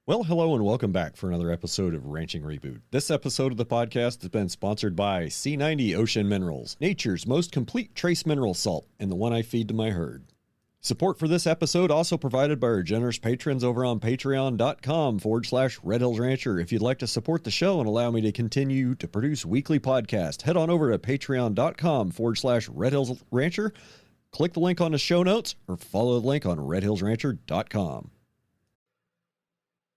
Well, hello and welcome back for another episode of Ranching Reboot. This episode of the podcast has been sponsored by C90 Ocean Minerals, nature's most complete trace mineral salt, and the one I feed to my herd. Support for this episode also provided by our generous patrons over on patreon.com/redhillsrancher. If you'd like to support the show and allow me to continue to produce weekly podcasts, head on over to patreon.com/redhillsrancher, click the link on the show notes, or follow the link on redhillsrancher.com.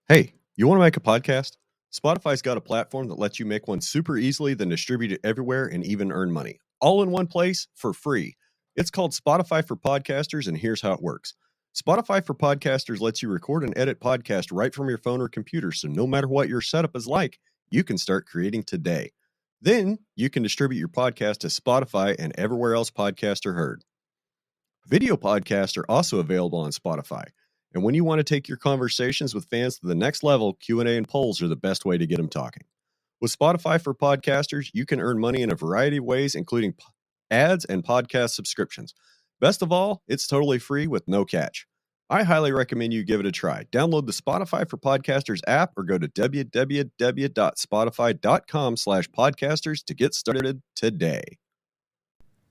Hey, you want to make a podcast? Spotify's got a platform that lets you make one super easily, then distribute it everywhere and even earn money. All in one place for free. It's called Spotify for Podcasters, and here's how it works. Spotify for Podcasters lets you record and edit podcasts right from your phone or computer, so no matter what your setup is like, you can start creating today. Then you can distribute your podcast to Spotify and everywhere else podcasts are heard. Video podcasts are also available on Spotify. And when you want to take your conversations with fans to the next level, Q&A and polls are the best way to get them talking. With Spotify for Podcasters, you can earn money in a variety of ways, including ads and podcast subscriptions. Best of all, it's totally free with no catch. I highly recommend you give it a try. Download the Spotify for Podcasters app or go to www.spotify.com/podcasters to get started today.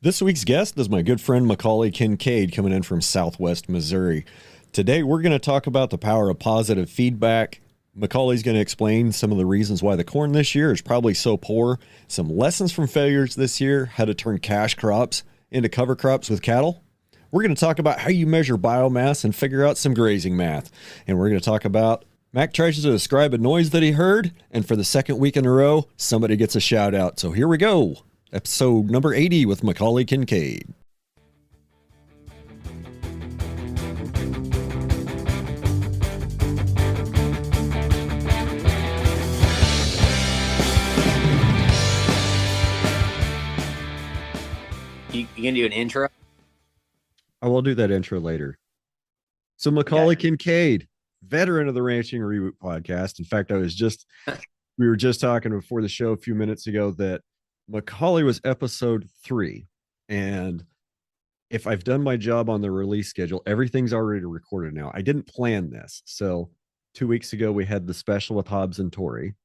This week's guest is my good friend Macauley Kincaid, coming in from Southwest Missouri. Today, we're going to talk about the power of positive feedback. Macaulay's going to explain some of the reasons why the corn this year is probably so poor, some lessons from failures this year, how to turn cash crops into cover crops with cattle. We're going to talk about how you measure biomass and figure out some grazing math. And we're going to talk about Mac tries to describe a noise that he heard, and for the second week in a row, somebody gets a shout out. So here we go. Episode number 80 with Macauley Kincaid. You gonna do an intro? I will do that intro later. So Macauley Kincaid, veteran of the Ranching Reboot podcast. In fact, we were just talking before the show a few minutes ago that Macauley was episode 3. And if I've done my job on the release schedule, everything's already recorded now. I didn't plan this. So 2 weeks ago, we had the special with Hobbs and Tori.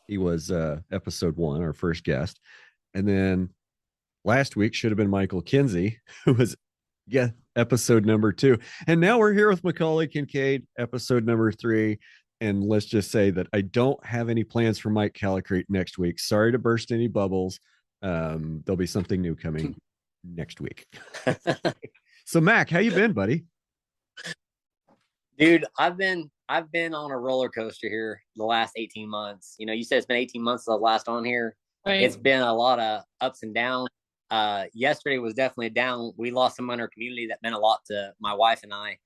He was episode 1, our first guest. And then last week should have been Michael Kinsey, who was episode number 2. And now we're here with Macauley Kincaid, episode number 3. And let's just say that I don't have any plans for Mike Calicrete next week. Sorry to burst any bubbles. There'll be something new coming next week. So Mac, how you been, buddy? Dude, I've been on a roller coaster here the last 18 months. You know, you said it's been 18 months since I was last on here. Right. It's been a lot of ups and downs. Yesterday was definitely a down. We lost someone in our community that meant a lot to my wife and I.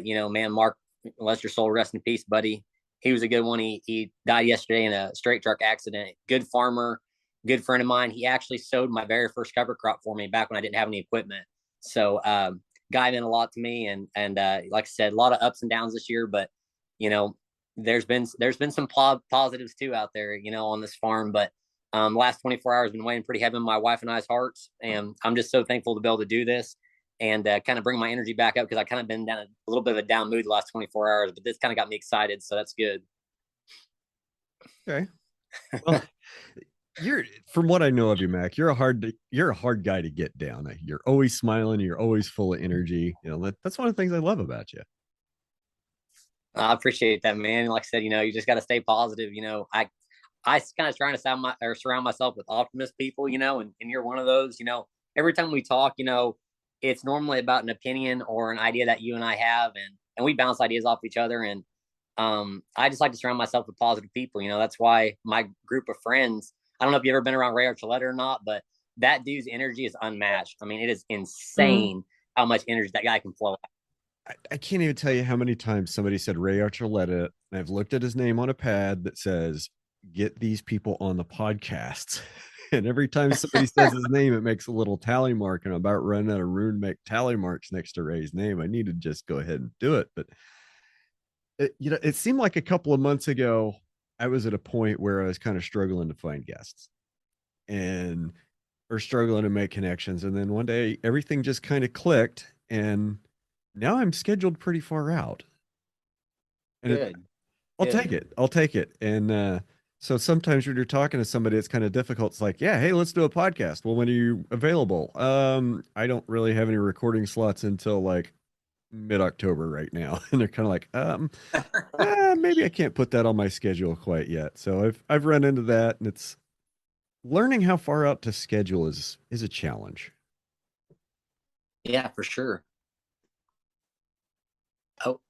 Man, Mark, bless your soul, rest in peace, buddy. He was a good one. He died yesterday in a straight truck accident. Good farmer, good friend of mine. He actually sowed my very first cover crop for me back when I didn't have any equipment. So guy meant a lot to me, and like I said, a lot of ups and downs this year, but you know, there's been some positives too out there, you know, on this farm. But last 24 hours been weighing pretty heavy in my wife and I's hearts, and I'm just so thankful to be able to do this and kind of bring my energy back up, because I kind of been down a little bit of a down mood the last 24 hours, but this kind of got me excited, so that's good. Okay. Well, from what I know of you, Mac, you're a hard guy to get down. You're always smiling. You're always full of energy. You know, that's one of the things I love about you. I appreciate that, man. Like I said, you know, you just got to stay positive. You know, I kind of trying to surround myself with optimist people, you know, and you're one of those. You know, every time we talk, you know, it's normally about an opinion or an idea that you and I have, and we bounce ideas off each other. And I just like to surround myself with positive people. You know, that's why my group of friends, I don't know if you've ever been around Ray Archuleta or not, but that dude's energy is unmatched. I mean, it is insane how much energy that guy can flow out. I can't even tell you how many times somebody said Ray Archuleta, and I've looked at his name on a pad that says, get these people on the podcasts. And every time somebody says his name, it makes a little tally mark, and I'm about running out of room to make tally marks next to Ray's name. I need to just go ahead and do it. But it seemed like a couple of months ago, I was at a point where I was kind of struggling to find guests or struggling to make connections. And then one day everything just kind of clicked, and now I'm scheduled pretty far out. And I'll take it. I'll take it. And so sometimes when you're talking to somebody, it's kind of difficult. It's like, yeah, hey, let's do a podcast. Well, when are you available? I don't really have any recording slots until like mid-October right now. And they're kind of like, maybe I can't put that on my schedule quite yet. So I've run into that, and it's learning how far out to schedule is a challenge. Yeah, for sure. Oh,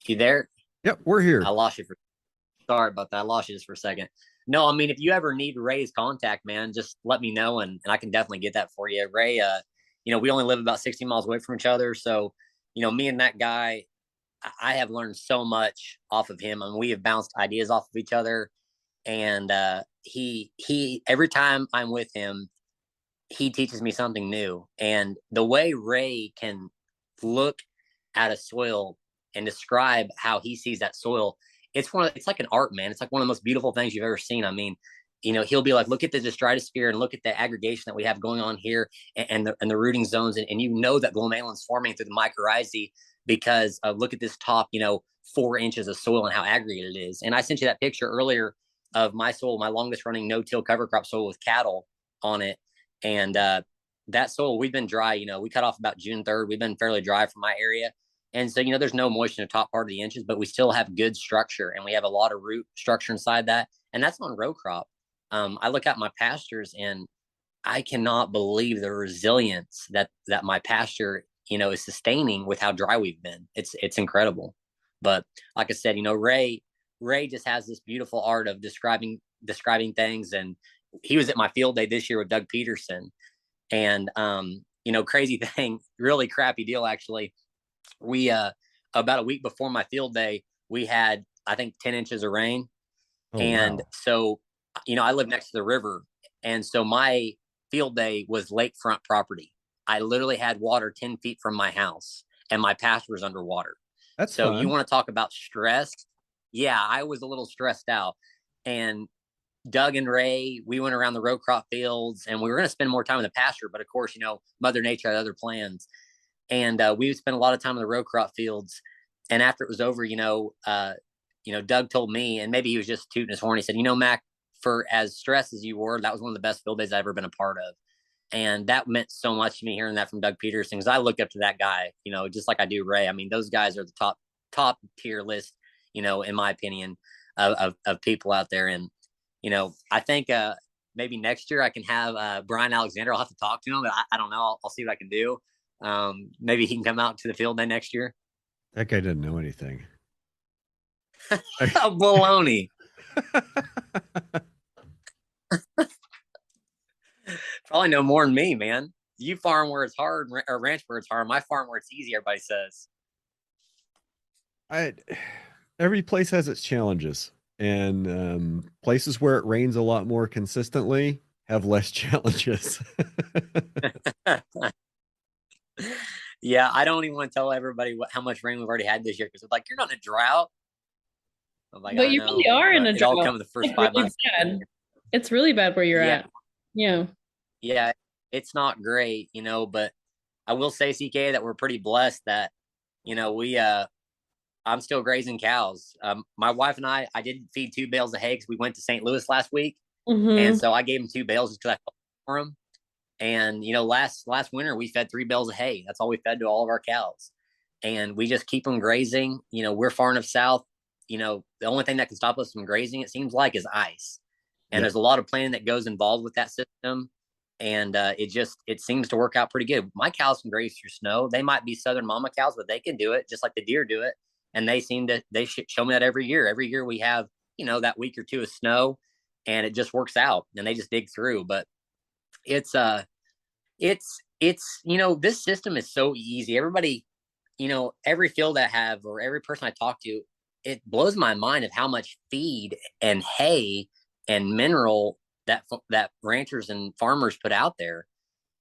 you there? Yep, we're here. I lost you for. Sorry about that. I lost you just for a second. No, I mean, if you ever need Ray's contact, man, just let me know, and I can definitely get that for you. Ray, we only live about 60 miles away from each other, so me and that guy, I have learned so much off of him, and we have bounced ideas off of each other. And he every time I'm with him, he teaches me something new. And the way Ray can look at a soil and describe how he sees that soil, it's like an art, man. It's like one of the most beautiful things you've ever seen. I mean, he'll be like, look at the destratosphere and look at the aggregation that we have going on here, and the rooting zones. And that glomalin's forming through the mycorrhizae because look at this top, 4 inches of soil and how aggregated it is. And I sent you that picture earlier of my soil, my longest running no-till cover crop soil with cattle on it. And that soil, we've been dry. We cut off about June 3rd. We've been fairly dry from my area. And so, there's no moisture in the top part of the inches, but we still have good structure, and we have a lot of root structure inside that. And that's on row crop. I look at my pastures, and I cannot believe the resilience that my pasture, is sustaining with how dry we've been. It's incredible. But like I said, Ray just has this beautiful art of describing things. And he was at my field day this year with Doug Peterson. And crazy thing, really crappy deal actually. We about a week before my field day, we had I think 10 inches of rain. Oh, And wow. so, I live next to the river. And so my field day was lakefront property. I literally had water 10 feet from my house, and my pasture was underwater. That's So you fun. want to talk about stress? Yeah, I was a little stressed out. And Doug and Ray, we went around the row crop fields, and we were going to spend more time in the pasture. But of course, Mother Nature had other plans. And we would spend a lot of time in the row crop fields. And after it was over, Doug told me, and maybe he was just tooting his horn. He said, Mac, for as stressed as you were, that was one of the best field days I've ever been a part of. And that meant so much to me hearing that from Doug Peterson, because I look up to that guy, just like I do Ray. I mean, those guys are the top tier list, in my opinion, of people out there. And, I think maybe next year I can have Brian Alexander. I'll have to talk to him, but I don't know. I'll see what I can do. Maybe he can come out to the field day next year. That guy didn't know anything. Baloney. Probably know more than me, man. You farm where it's hard, or ranch where it's hard. My farm where it's easy, everybody says. Every place has its challenges, and places where it rains a lot more consistently have less challenges. Yeah, I don't even want to tell everybody how much rain we've already had this year, because it's like, you're not in a drought. I'm like, but you really are in a drought. It all comes the first 5 months. Bad. It's really bad where you're at. Yeah. Yeah, it's not great, but I will say, CK, that we're pretty blessed that, I'm still grazing cows. My wife and I did feed 2 bales of hay because we went to St. Louis last week. Mm-hmm. And so I gave them 2 bales because I felt for them. And, last winter we fed 3 bales of hay. That's all we fed to all of our cows. And we just keep them grazing. We're far enough south. The only thing that can stop us from grazing, it seems like, is ice. And there's a lot of planning that goes involved with that system. And it seems to work out pretty good. My cows can graze through snow. They might be Southern mama cows, but they can do it just like the deer do it. And they show me that every year. Every year we have, that week or 2 of snow, and it just works out, and they just dig through. But it's this system is so easy. Everybody, every field I have, or every person I talk to, it blows my mind of how much feed and hay and mineral that ranchers and farmers put out there.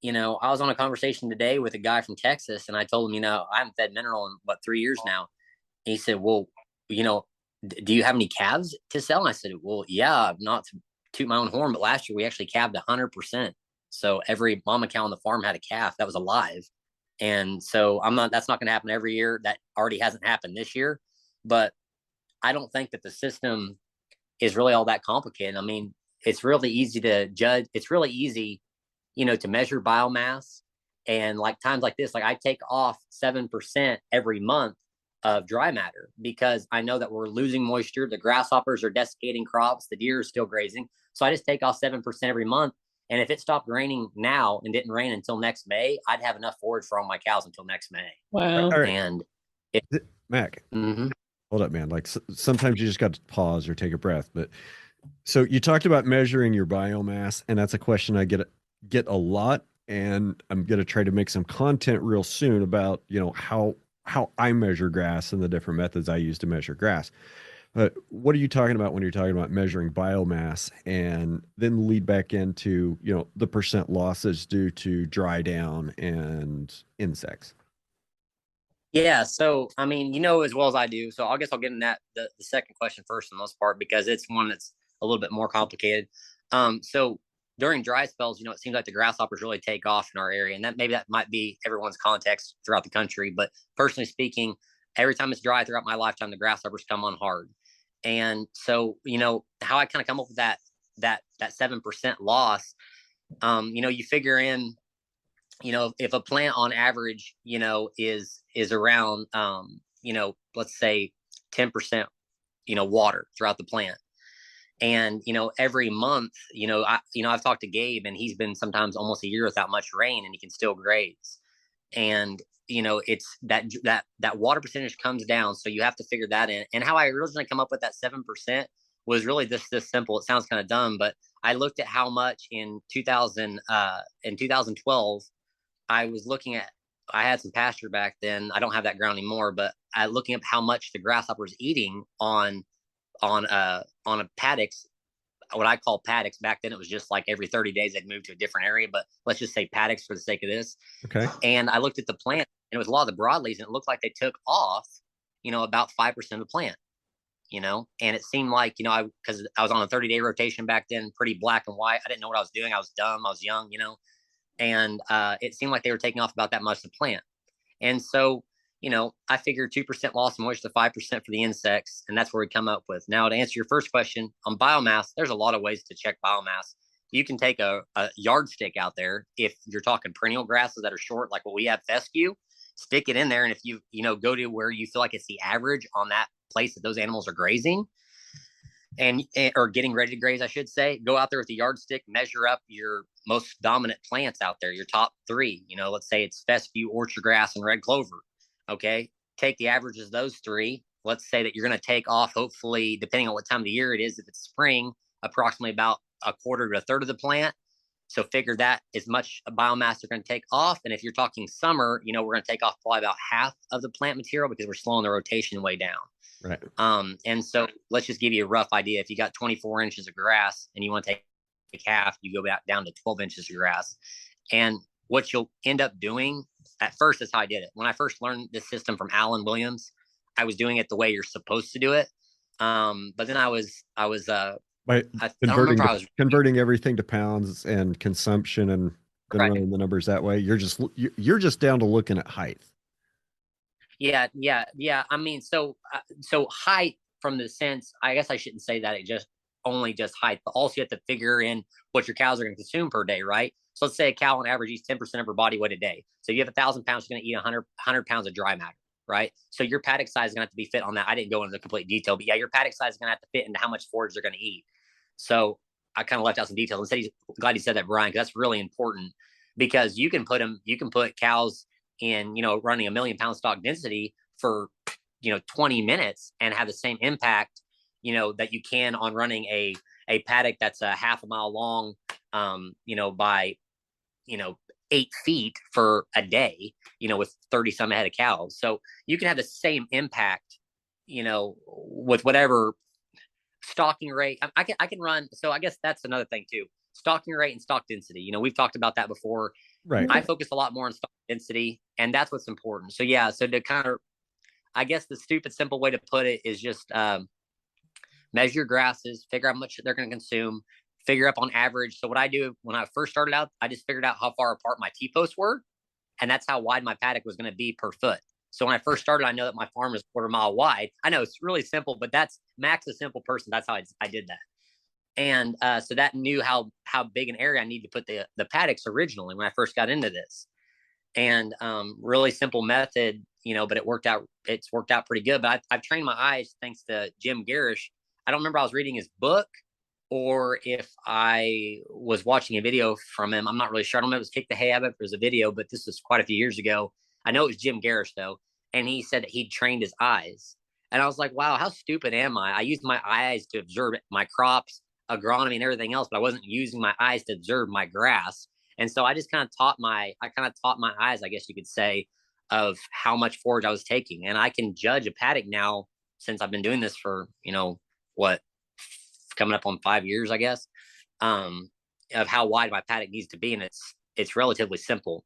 I was on a conversation today with a guy from Texas, and I told him, I haven't fed mineral in 3 years now. And he said, well, do you have any calves to sell? And I said, well, yeah, not to toot my own horn, but last year we actually calved 100%. So every mama cow on the farm had a calf that was alive. And so that's not going to happen every year. That already hasn't happened this year, but I don't think that the system is really all that complicated. I mean, it's really easy to judge. It's really easy, to measure biomass. And like times like this, like I take off 7% every month of dry matter because I know that we're losing moisture. The grasshoppers are desiccating crops. The deer are still grazing. So I just take off 7% every month. And if it stopped raining now and didn't rain until next May, I'd have enough forage for all my cows until next May. Wow. All right. And Mac, hold up, man. Like sometimes you just got to pause or take a breath. But so you talked about measuring your biomass, and that's a question I get a lot. And I'm going to try to make some content real soon about, how I measure grass and the different methods I use to measure grass. But what are you talking about when you're talking about measuring biomass, and then lead back into, the percent losses due to dry down and insects? Yeah, so I mean, you know as well as I do. So I guess I'll get in the second question first in the most part because it's one that's a little bit more complicated. So during dry spells, it seems like the grasshoppers really take off in our area, and that might be everyone's context throughout the country. But personally speaking, every time it's dry throughout my lifetime, the grasshoppers come on hard. And so, how I kind of come up with that 7% loss, you figure in, if a plant on average, is around, let's say 10%, water throughout the plant. And, every month, I've talked to Gabe and he's been sometimes almost a year without much rain and he can still graze. And, it's that water percentage comes down. So you have to figure that in. And how I originally come up with that 7% was really this simple. It sounds kind of dumb, but I looked at how much in 2012, I was looking at, I had some pasture back then. I don't have that ground anymore, but I looking up how much the grasshoppers eating on a paddocks, what I call paddocks. Back then it was just like every 30 days they'd move to a different area, but let's just say paddocks for the sake of this. Okay. And I looked at the plant and it was a lot of the broadleaves and it looked like they took off, about 5% of the plant, and it seemed like, because I was on a 30-day rotation back then, pretty black and white. I didn't know what I was doing. I was dumb. I was young, and it seemed like they were taking off about that much of the plant. And so, I figured 2% loss of moisture to 5% for the insects, and that's where we come up with. Now, to answer your first question on biomass, there's a lot of ways to check biomass. You can take a yardstick out there if you're talking perennial grasses that are short, like what we have fescue, stick it in there, and if you go to where you feel like it's the average on that place that those animals are grazing, or getting ready to graze, I should say, go out there with a yardstick, measure up your most dominant plants out there, your top 3. Let's say it's fescue, orchard grass, and red clover. Okay, take the averages of those 3. Let's say that you're going to take off, hopefully, depending on what time of the year it is, if it's spring, approximately about a quarter to a third of the plant. So figure that as much biomass they're going to take off. And if you're talking summer, we're going to take off probably about half of the plant material because we're slowing the rotation way down. Right. And so let's just give you a rough idea. If you got 24 inches of grass and you want to take half, you go back down to 12 inches of grass. And what you'll end up doing at first is how I did it. When I first learned this system from Alan Williams, I was doing it the way you're supposed to do it. But then I converting everything to pounds and consumption and then running the numbers that way. You're just down to looking at height. Yeah. I mean, so height from the sense, I guess I shouldn't say that it just height, but also you have to figure in what your cows are going to consume per day, right? So let's say a cow on average eats 10% of her body weight a day. So you have 1,000 pounds, she's going to eat 100 pounds of dry matter, right? So your paddock size is going to have to be fit on that. I didn't go into the complete detail, but yeah, your paddock size is going to have to fit into how much forage they're going to eat. So I kind of left out some details. Instead, glad you said that, Brian, because that's really important because you can put cows in, running 1 million pound stock density for, 20 minutes and have the same impact, that you can on running a paddock that's a half a mile long, by, 8 feet for a day, with 30 some head of cows. So you can have the same impact, with whatever stocking rate. I can run. So I guess that's another thing too. Stocking rate and stock density. We've talked about that before. Right. I focus a lot more on stock density, and that's what's important. So yeah. So to kind of, I guess the stupid simple way to put it is just measure your grasses, figure out how much they're going to consume, figure up on average. So what I do when I first started out, I just figured out how far apart my T-posts were, and that's how wide my paddock was going to be per foot. So when I first started, I know that my farm is a quarter mile wide. I know it's really simple, but that's Mac's a simple person. That's how I did that. And so that knew how big an area I needed to put the paddocks originally when I first got into this. And really simple method, but it worked out. It's worked out pretty good. But I've trained my eyes thanks to Jim Garish. I don't remember I was reading his book or if I was watching a video from him. I'm not really sure. I don't know if it was Kick the Hay Habit, if it was a video, but this was quite a few years ago. I know it was Jim Garish though. And he said that he trained his eyes. And I was like, wow, how stupid am I? I used my eyes to observe my crops, agronomy, and everything else, but I wasn't using my eyes to observe my grass. And so I just kind of taught my eyes, I guess you could say, of how much forage I was taking. And I can judge a paddock now since I've been doing this for, coming up on 5 years, I guess, of how wide my paddock needs to be. And it's relatively simple.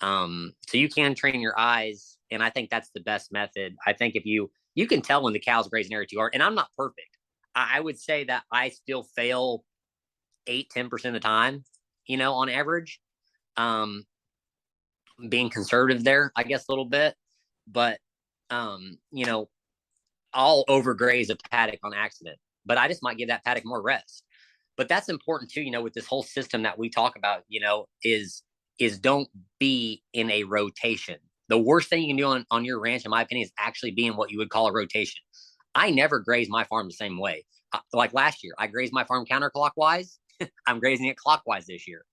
So you can train your eyes. And I think that's the best method. I think if you can tell when the cow's grazing area too hard, and I'm not perfect. I would say that I still fail 8-10% of the time, on average, being conservative there, I guess a little bit, but, I'll overgraze a paddock on accident, but I just might give that paddock more rest. But that's important too, with this whole system that we talk about, is don't be in a rotation. The worst thing you can do on your ranch, in my opinion, is actually being what you would call a rotation. I never graze my farm the same way. Like last year, I grazed my farm counterclockwise. I'm grazing it clockwise this year.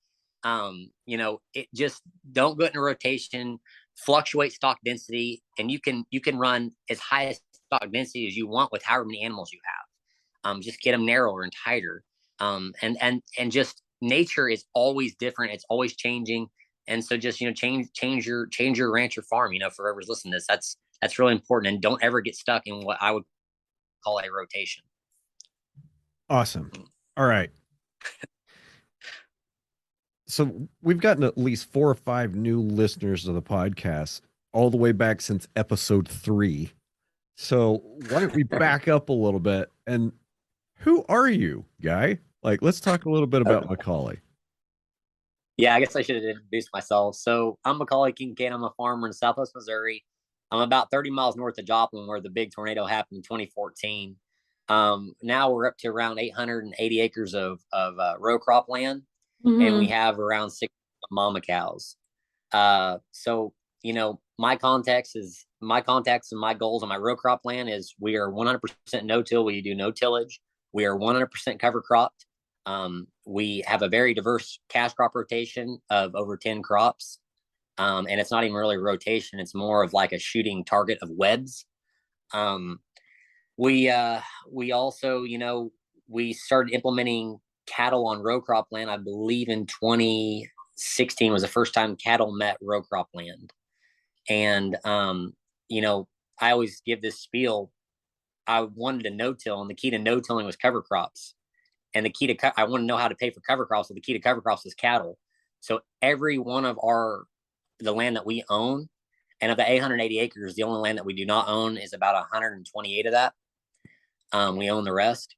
It just don't go in a rotation, fluctuate stock density, and you can run as high a stock density as you want with however many animals you have. Just get them narrower and tighter. And just nature is always different. It's always changing. And so just, change your ranch or farm, for whoever's listening to this. That's really important. And don't ever get stuck in what I would call a rotation. Awesome. All right. So we've gotten at least 4 or 5 new listeners to the podcast all the way back since episode 3. So why don't we back up a little bit? And who are you, Guy? Like, let's talk a little bit about Macauley. Yeah, I guess I should have introduced myself. So I'm Macauley Kincaid. I'm a farmer in Southwest Missouri. I'm about 30 miles north of Joplin, where the big tornado happened in 2014. Now we're up to around 880 acres of row crop land, and we have around 6 mama cows. So my contacts and my goals on my row crop land is we are 100% no-till. We do no tillage. We are 100% cover cropped. We have a very diverse cash crop rotation of over 10 crops. And it's not even really a rotation. It's more of like a shooting target of webs. We also, we started implementing cattle on row crop land. I believe in 2016 was the first time cattle met row crop land. And, I always give this spiel. I wanted to no-till, and the key to no-tilling was cover crops. And the key to I want to know how to pay for cover crops. So the key to cover crops is cattle. So every one of the land that we own, and of the 880 acres, the only land that we do not own is about 128 of that. We own the rest.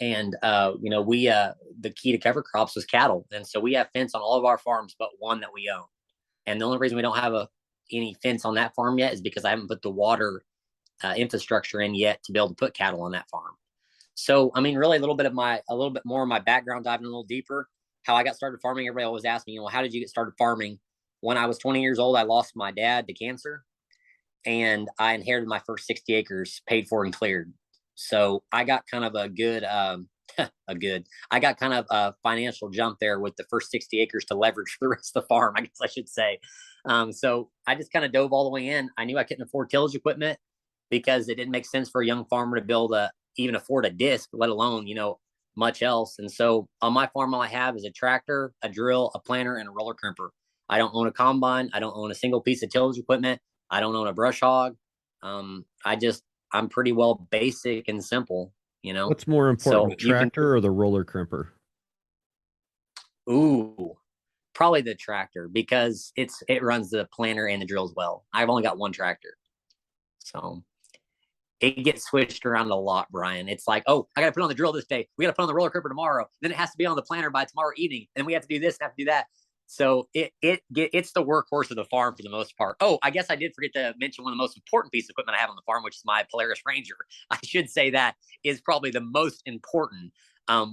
And, the key to cover crops was cattle. And so we have fence on all of our farms, but one that we own. And the only reason we don't have any fence on that farm yet is because I haven't put the water infrastructure in yet to be able to put cattle on that farm. So, I mean, really a little bit more of my background, diving a little deeper, how I got started farming. Everybody always asks me, how did you get started farming? When I was 20 years old, I lost my dad to cancer, and I inherited my first 60 acres paid for and cleared. So I got kind of I got kind of a financial jump there with the first 60 acres to leverage for the rest of the farm, I guess I should say. So I just kind of dove all the way in. I knew I couldn't afford tillage equipment because it didn't make sense for a young farmer to even afford a disc, let alone, much else. And so on my farm, all I have is a tractor, a drill, a planter, and a roller crimper. I don't own a combine. I don't own a single piece of tillage equipment. I don't own a brush hog. I'm pretty well basic and simple, What's more important, the tractor or the roller crimper? Ooh, probably the tractor, because it runs the planter and the drill as well. I've only got one tractor. So it gets switched around a lot, Brian. It's like, oh, I got to put on the drill this day. We got to put on the roller crimper tomorrow. Then it has to be on the planter by tomorrow evening. Then we have to do this and have to do that. So it's the workhorse of the farm for the most part. Oh, I guess I did forget to mention one of the most important pieces of equipment I have on the farm, which is my Polaris Ranger. I should say that is probably the most important.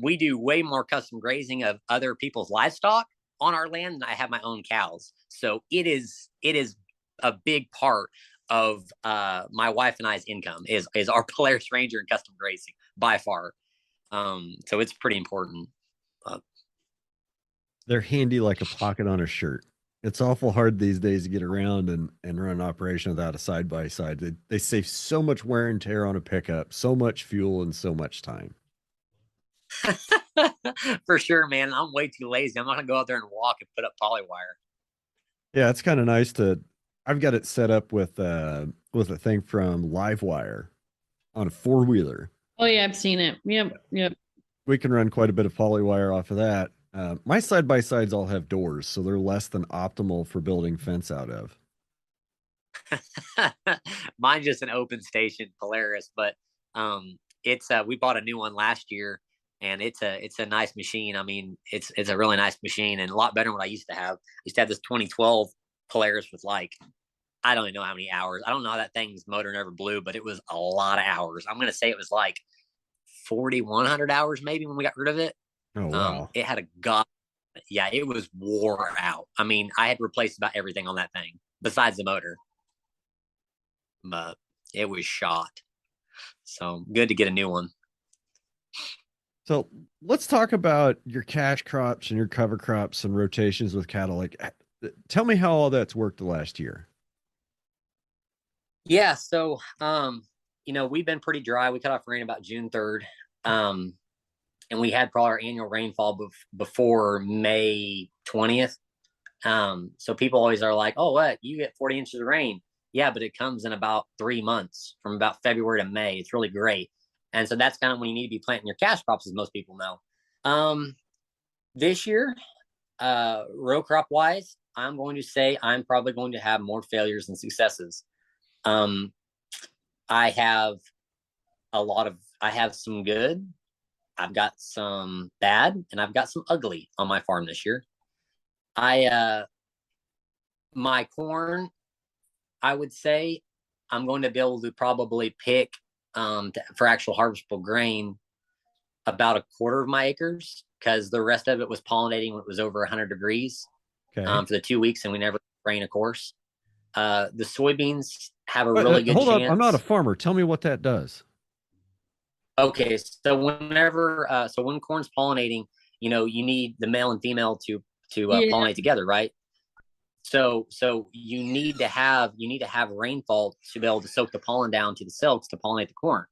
We do way more custom grazing of other people's livestock on our land than I have my own cows. So it is a big part of my wife and I's income is our Polaris Ranger and custom grazing by far. So it's pretty important. They're handy like a pocket on a shirt. It's awful hard these days to get around and run an operation without a side by side. They save so much wear and tear on a pickup, so much fuel, and so much time. For sure, man. I'm way too lazy. I'm not gonna go out there and walk and put up polywire. Yeah, it's kind of nice to. I've got it set up with a thing from Livewire on a 4-wheeler. Oh yeah, I've seen it. Yep. We can run quite a bit of polywire off of that. My side by sides all have doors, so they're less than optimal for building fence out of. Mine's just an open station Polaris, but it's we bought a new one last year, and it's a nice machine. I mean, it's a really nice machine and a lot better than what I used to have. I used to have this 2012 Polaris with like, I don't even know how many hours. I don't know how that thing's motor never blew, but it was a lot of hours. I'm gonna say it was like 4,100 hours maybe when we got rid of it. Oh wow! It had a god. Yeah, it was wore out. I mean, I had replaced about everything on that thing besides the motor, but it was shot. So good to get a new one. So let's talk about your cash crops and your cover crops and rotations with cattle. Like, tell me how all that's worked the last year. Yeah, so we've been pretty dry. We cut off rain about June 3rd. And we had probably our annual rainfall before May 20th. So people always are like, oh, what? You get 40 inches of rain. Yeah, but it comes in about 3 months from about February to May. It's really great. And so that's kind of when you need to be planting your cash crops, as most people know. This year, row crop wise, I'm going to say I'm probably going to have more failures than successes. I have some good, I've got some bad, and I've got some ugly on my farm this year. My corn, I would say I'm going to be able to probably pick for actual harvestable grain about a quarter of my acres, because the rest of it was pollinating when it was over 100 degrees for the 2 weeks, and we never rain, of course. The soybeans have a really good chance. Hold up, I'm not a farmer. Tell me what that does. Okay, so when corn's pollinating, you need the male and female to pollinate together, right? So you need to have rainfall to be able to soak the pollen down to the silks to pollinate the corn.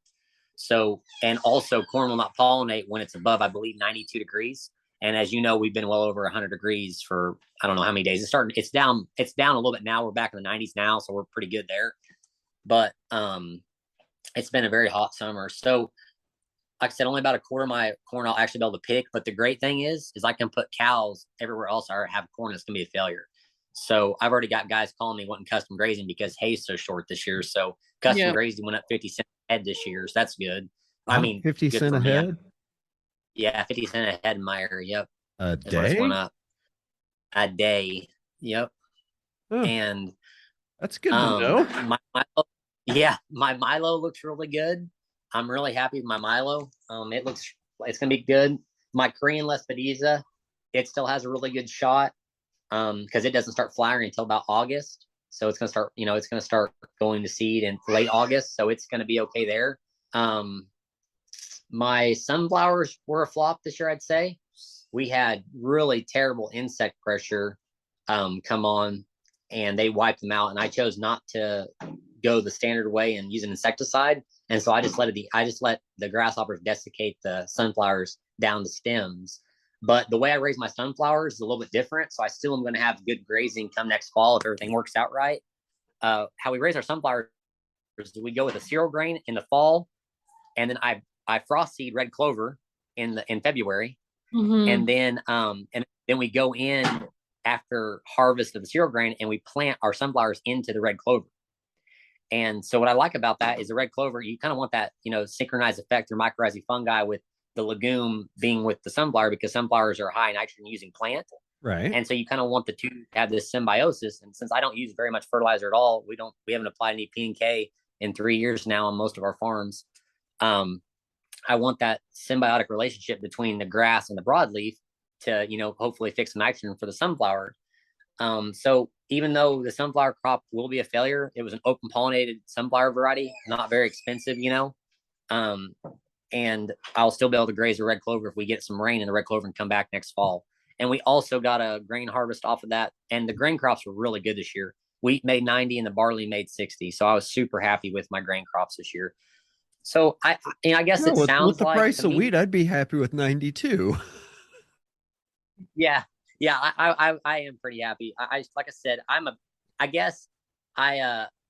So, and also corn will not pollinate when it's above, I believe, 92 degrees. And as you know, we've been well over 100 degrees for I don't know how many days. It's down a little bit now. We're back in the 90s now, so we're pretty good there. But it's been a very hot summer. So like I said, only about a quarter of my corn I'll actually be able to pick. But the great thing is I can put cows everywhere else I have corn that's gonna be a failure. So I've already got guys calling me wanting custom grazing because hay's so short this year. So custom grazing went up 50 cents a head this year. So that's good. I mean, 50 cents a head? Yeah, 50 cents a head in my area. Yep. A day? Went up. A day. Yep. Huh. And that's good to know. My Milo looks really good. I'm really happy with my Milo. It's gonna be good. My Korean Lespedeza, it still has a really good shot because it doesn't start flowering until about August. So it's gonna start going to seed in late August. So it's gonna be okay there. My sunflowers were a flop this year, I'd say. We had really terrible insect pressure come on, and they wiped them out. And I chose not to go the standard way and use an insecticide. And so I just let the grasshoppers desiccate the sunflowers down the stems. But the way I raise my sunflowers is a little bit different. So I still am going to have good grazing come next fall if everything works out right. How we raise our sunflowers is we go with a cereal grain in the fall, and then I frost seed red clover in February, and then we go in after harvest of the cereal grain and we plant our sunflowers into the red clover. And so what I like about that is the red clover, you kind of want that, synchronized effect through mycorrhizal fungi with the legume being with the sunflower, because sunflowers are high nitrogen using plant. Right. And so you kind of want the two to have this symbiosis. And since I don't use very much fertilizer at all, we haven't applied any P&K in 3 years now on most of our farms. I want that symbiotic relationship between the grass and the broadleaf to, hopefully fix nitrogen for the sunflower. So even though the sunflower crop will be a failure, it was an open pollinated sunflower variety, not very expensive, and I'll still be able to graze a red clover if we get some rain and the red clover can come back next fall. And we also got a grain harvest off of that. And the grain crops were really good this year. Wheat made 90 and the barley made 60. So I was super happy with my grain crops this year. So I guess it sounds with the like price of wheat, I'd be happy with 92. Yeah. I am pretty happy. Like I said, I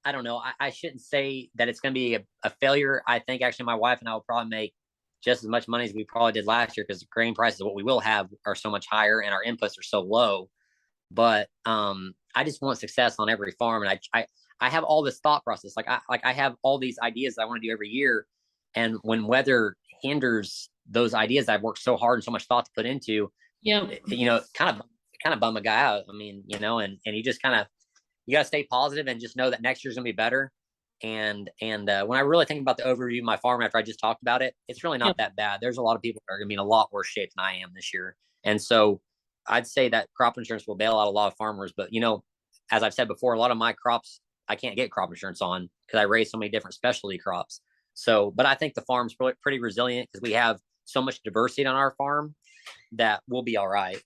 don't know. I shouldn't say that it's going to be a failure. I think actually my wife and I will probably make just as much money as we probably did last year because the grain prices, what we will have, are so much higher and our inputs are so low. But I just want success on every farm, and I have all this thought process. I have all these ideas that I want to do every year, and when weather hinders those ideas I've worked so hard and so much thought to put into, kind of bum a guy out. I mean, and you just you got to stay positive and just know that next year's gonna be better. And when I really think about the overview of my farm after I just talked about it, it's really not that bad. There's a lot of people that are gonna be in a lot worse shape than I am this year, and so I'd say that crop insurance will bail out a lot of farmers. But as I've said before, a lot of my crops I can't get crop insurance on because I raise so many different specialty crops. So, but I think the farm's pretty resilient because we have so much diversity on our farm that we'll be all right.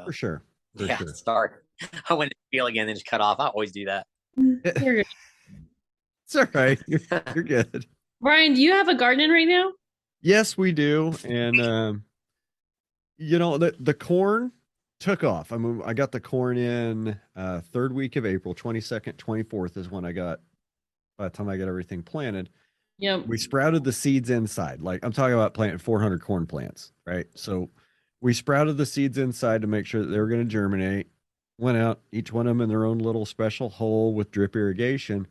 For sure. Sure. Sorry. I went to feel again and just cut off. I always do that. You're good. It's all right. You're good. Brian, do you have a garden right now? Yes, we do. And the corn took off. I mean, I got the corn in third week of April, 22nd, 24th is when by the time I got everything planted. Yep. We sprouted the seeds inside. Like I'm talking about planting 400 corn plants, right? So we sprouted the seeds inside to make sure that they were going to germinate. Went out, each one of them in their own little special hole with drip irrigation.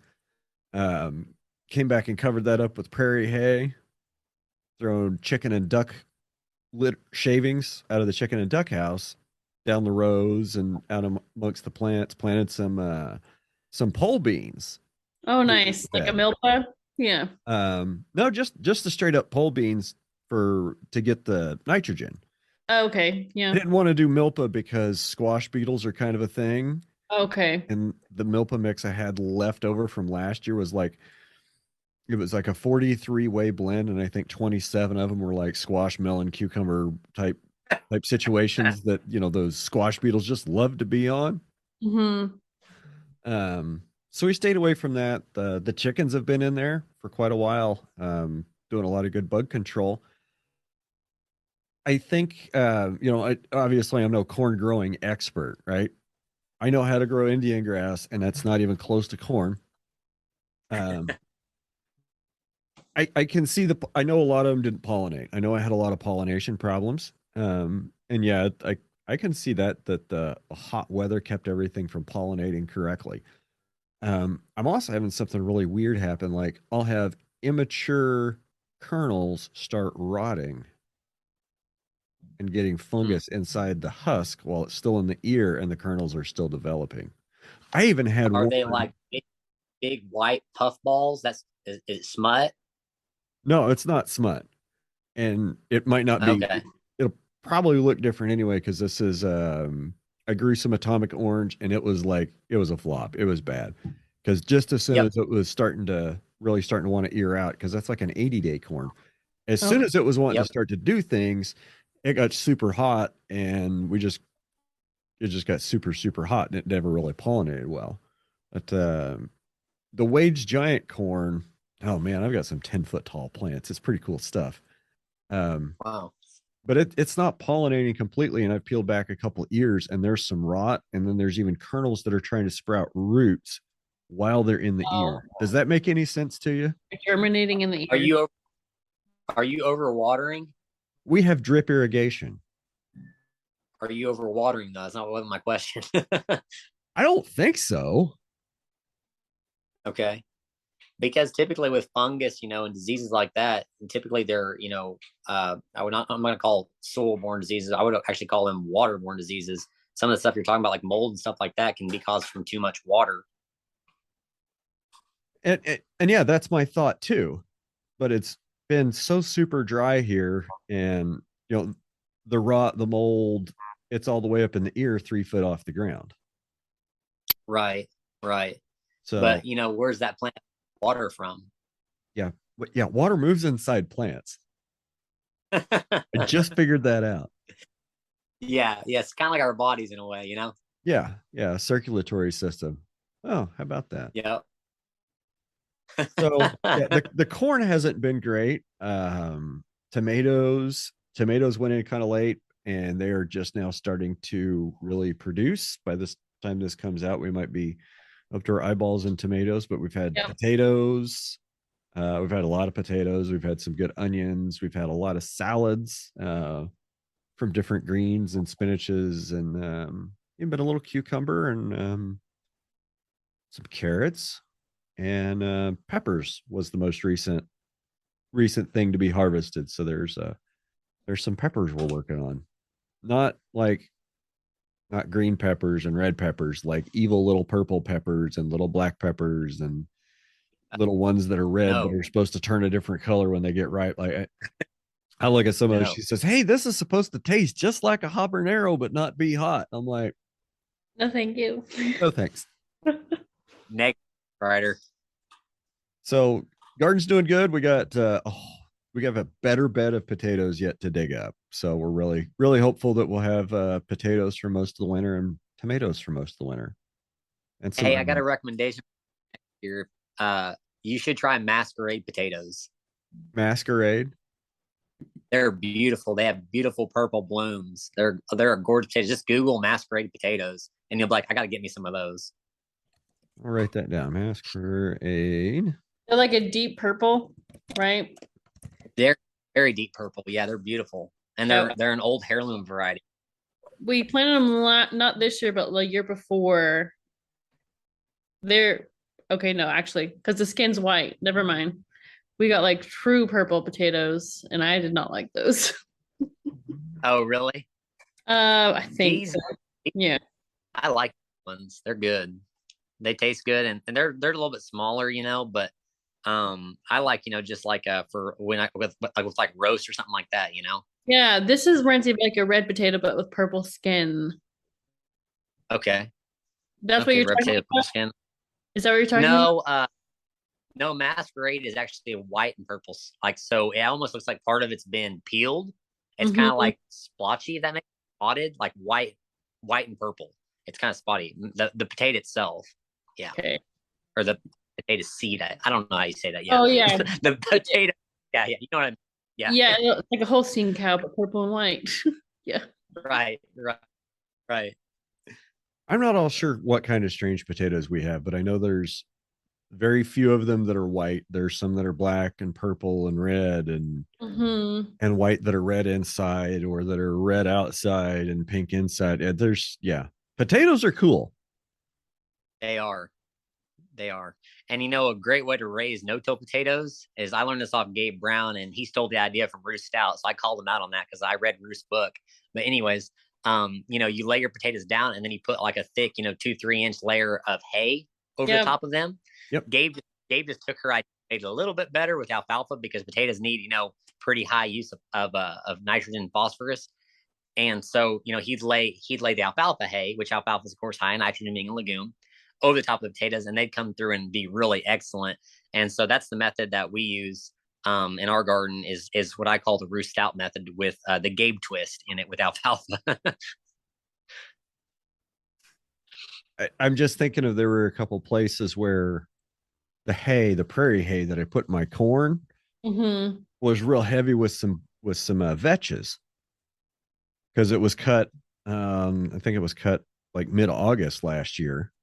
Came back and covered that up with prairie hay, thrown chicken and duck shavings out of the chicken and duck house down the rows and out amongst the plants, planted some pole beans. Oh, nice. Like a milpa? Yeah. No, just the straight up pole beans to get the nitrogen. Okay. Yeah. I didn't want to do milpa because squash beetles are kind of a thing. Okay. And the milpa mix I had left over from last year was like a 43-way blend, and I think 27 of them were like squash, melon, cucumber type situations that those squash beetles just love to be on. Mm-hmm. So we stayed away from that. The chickens have been in there for quite a while, doing a lot of good bug control. I think obviously I'm no corn growing expert, right? I know how to grow Indian grass, and that's not even close to corn. I can see I know a lot of them didn't pollinate. I know I had a lot of pollination problems. And yeah, I can see that the hot weather kept everything from pollinating correctly. I'm also having something really weird happen. Like I'll have immature kernels start rotting and getting fungus inside the husk while it's still in the ear and the kernels are still developing. I even had Are they like big white puff balls? Is it smut? No, it's not smut. And it might not be. Okay. It'll probably look different anyway because this is I grew some atomic orange and it was a flop. It was bad because just as soon as it was starting to want to ear out, because that's like an 80-day corn. As soon as it was wanting to start to do things, it got super hot and it just got super, super hot and it never really pollinated well. But the Wade's giant corn, oh man, I've got some 10-foot tall plants. It's pretty cool stuff. Wow. But it's not pollinating completely, and I've peeled back a couple ears and there's some rot, and then there's even kernels that are trying to sprout roots while they're in the ear. Does that make any sense to you? Germinating in the ear. Are you overwatering? We have drip irrigation. Are you overwatering though? That's not what my question. I don't think so. Okay. because typically with fungus, and diseases like that, and typically they're, I'm not going to call soil-borne diseases. I would actually call them waterborne diseases. Some of the stuff you're talking about, like mold and stuff like that, can be caused from too much water. And yeah, that's my thought too. But it's been so super dry here, and the rot, the mold, it's all the way up in the ear, 3 foot off the ground. Right. So, but where's that plant water from? Yeah, water moves inside plants. I just figured that out. Yeah, it's kind of like our bodies in a way, Yeah, circulatory system. Oh, how about that? Yep. So yeah, the corn hasn't been great. Tomatoes went in kind of late, and they are just now starting to really produce. By this time this comes out, we might be up to our eyeballs in tomatoes, but we've had potatoes. We've had a lot of potatoes. We've had some good onions. We've had a lot of salads from different greens and spinaches, and even a little cucumber and some carrots, and peppers was the most recent thing to be harvested. So there's some peppers we're working on. Not green peppers and red peppers, like evil little purple peppers and little black peppers and little ones that are red but are supposed to turn a different color when they get ripe. Like I look at some of those, she says, "Hey, this is supposed to taste just like a habanero but not be hot." I'm like, no thank you. No thanks. Next writer. So garden's doing good. We got a better bed of potatoes yet to dig up. So we're really, really hopeful that we'll have potatoes for most of the winter and tomatoes for most of the winter. And hey, I got a recommendation here. You should try Masquerade potatoes. Masquerade? They're beautiful. They have beautiful purple blooms. They're a gorgeous potato. Just Google Masquerade potatoes, and you'll be like, I got to get me some of those. I'll write that down. Masquerade. They're like a deep purple, right? They're very deep purple. Yeah, they're beautiful, and they're an old heirloom variety. We planted them not this year, but the year before. They're okay. No, actually, because the skin's white. Never mind. We got like true purple potatoes, and I did not like those. Oh, really? I think so. Yeah. I like ones. They're good. They taste good, and they're a little bit smaller, but I like, just like for when I with like roast or something like that, Yeah, this is like a red potato but with purple skin. Okay. That's what you're talking about? Skin. Is that what you're talking about? No, Masquerade is actually white and purple. Like, so it almost looks like part of it's been peeled. It's kind of like splotchy, if that makes sense. Spotted, like white and purple. It's kind of spotty. The potato itself. Yeah. Okay. Or the potato seed. I don't know how you say that. Yeah. Oh, yeah. The potato. Yeah. You know what I mean? Yeah. Yeah, it's like a Holstein cow, but purple and white. Yeah. Right. I'm not all sure what kind of strange potatoes we have, but I know there's very few of them that are white. There's some that are black and purple and red and white that are red inside or that are red outside and pink inside. Potatoes are cool. They are. And a great way to raise no-till potatoes is, I learned this off Gabe Brown, and he stole the idea from Roos Stout. So I called him out on that because I read Roos' book. But anyways, you lay your potatoes down, and then you put like a thick, 2-3 inch layer of hay over the top of them. Yep. Gabe just took her idea, made it a little bit better with alfalfa, because potatoes need, pretty high use of nitrogen and phosphorus. And so, he'd lay the alfalfa hay, which alfalfa is of course high in nitrogen, being a legume, over the top of the potatoes, and they'd come through and be really excellent. And so that's the method that we use in our garden, is what I call the Roos Stout method, with the Gabe twist in it with alfalfa. I'm just thinking of, there were a couple places where the prairie hay that I put in my corn was real heavy with some vetches, because it was cut. I think it was cut like mid-August last year.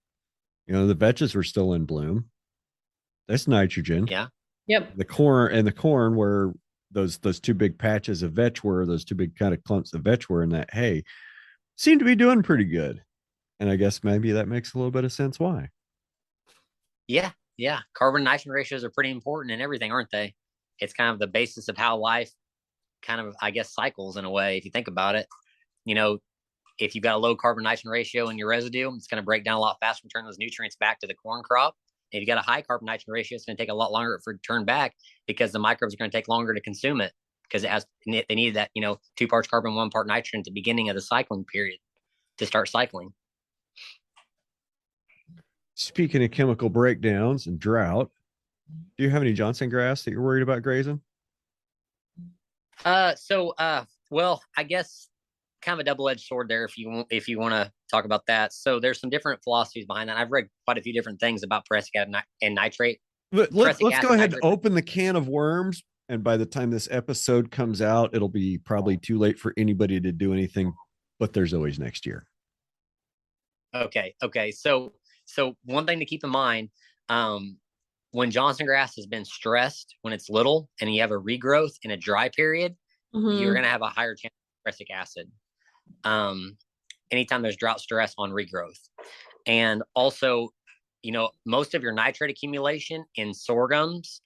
The vetches were still in bloom. That's nitrogen. Yeah. Yep. The corn where those two big patches of vetch were, those two big kind of clumps of vetch were in that hay, seemed to be doing pretty good. And I guess maybe that makes a little bit of sense why. Yeah. yeah, carbon nitrogen ratios are pretty important in everything, aren't they? It's kind of the basis of how life kind of, I guess, cycles in a way, if you think about it. You know, if you've got a low carbon nitrogen ratio in your residue, it's going to break down a lot faster and turn those nutrients back to the corn crop. If you got a high carbon nitrogen ratio, it's going to take a lot longer for it to turn back because the microbes are going to take longer to consume it because they need that, 2 parts carbon, 1 part nitrogen at the beginning of the cycling period to start cycling. Speaking of chemical breakdowns and drought, do you have any Johnson grass that you're worried about grazing? Well, I guess kind of a double-edged sword there if you want to talk about that. So there's some different philosophies behind that. I've read quite a few different things about prussic acid and nitrate. Let's go ahead and open the can of worms. And by the time this episode comes out, it'll be probably too late for anybody to do anything, but there's always next year. Okay. So one thing to keep in mind, when Johnson grass has been stressed when it's little and you have a regrowth in a dry period, you're going to have a higher chance of prussic acid. Anytime there's drought stress on regrowth. And also, most of your nitrate accumulation in sorghums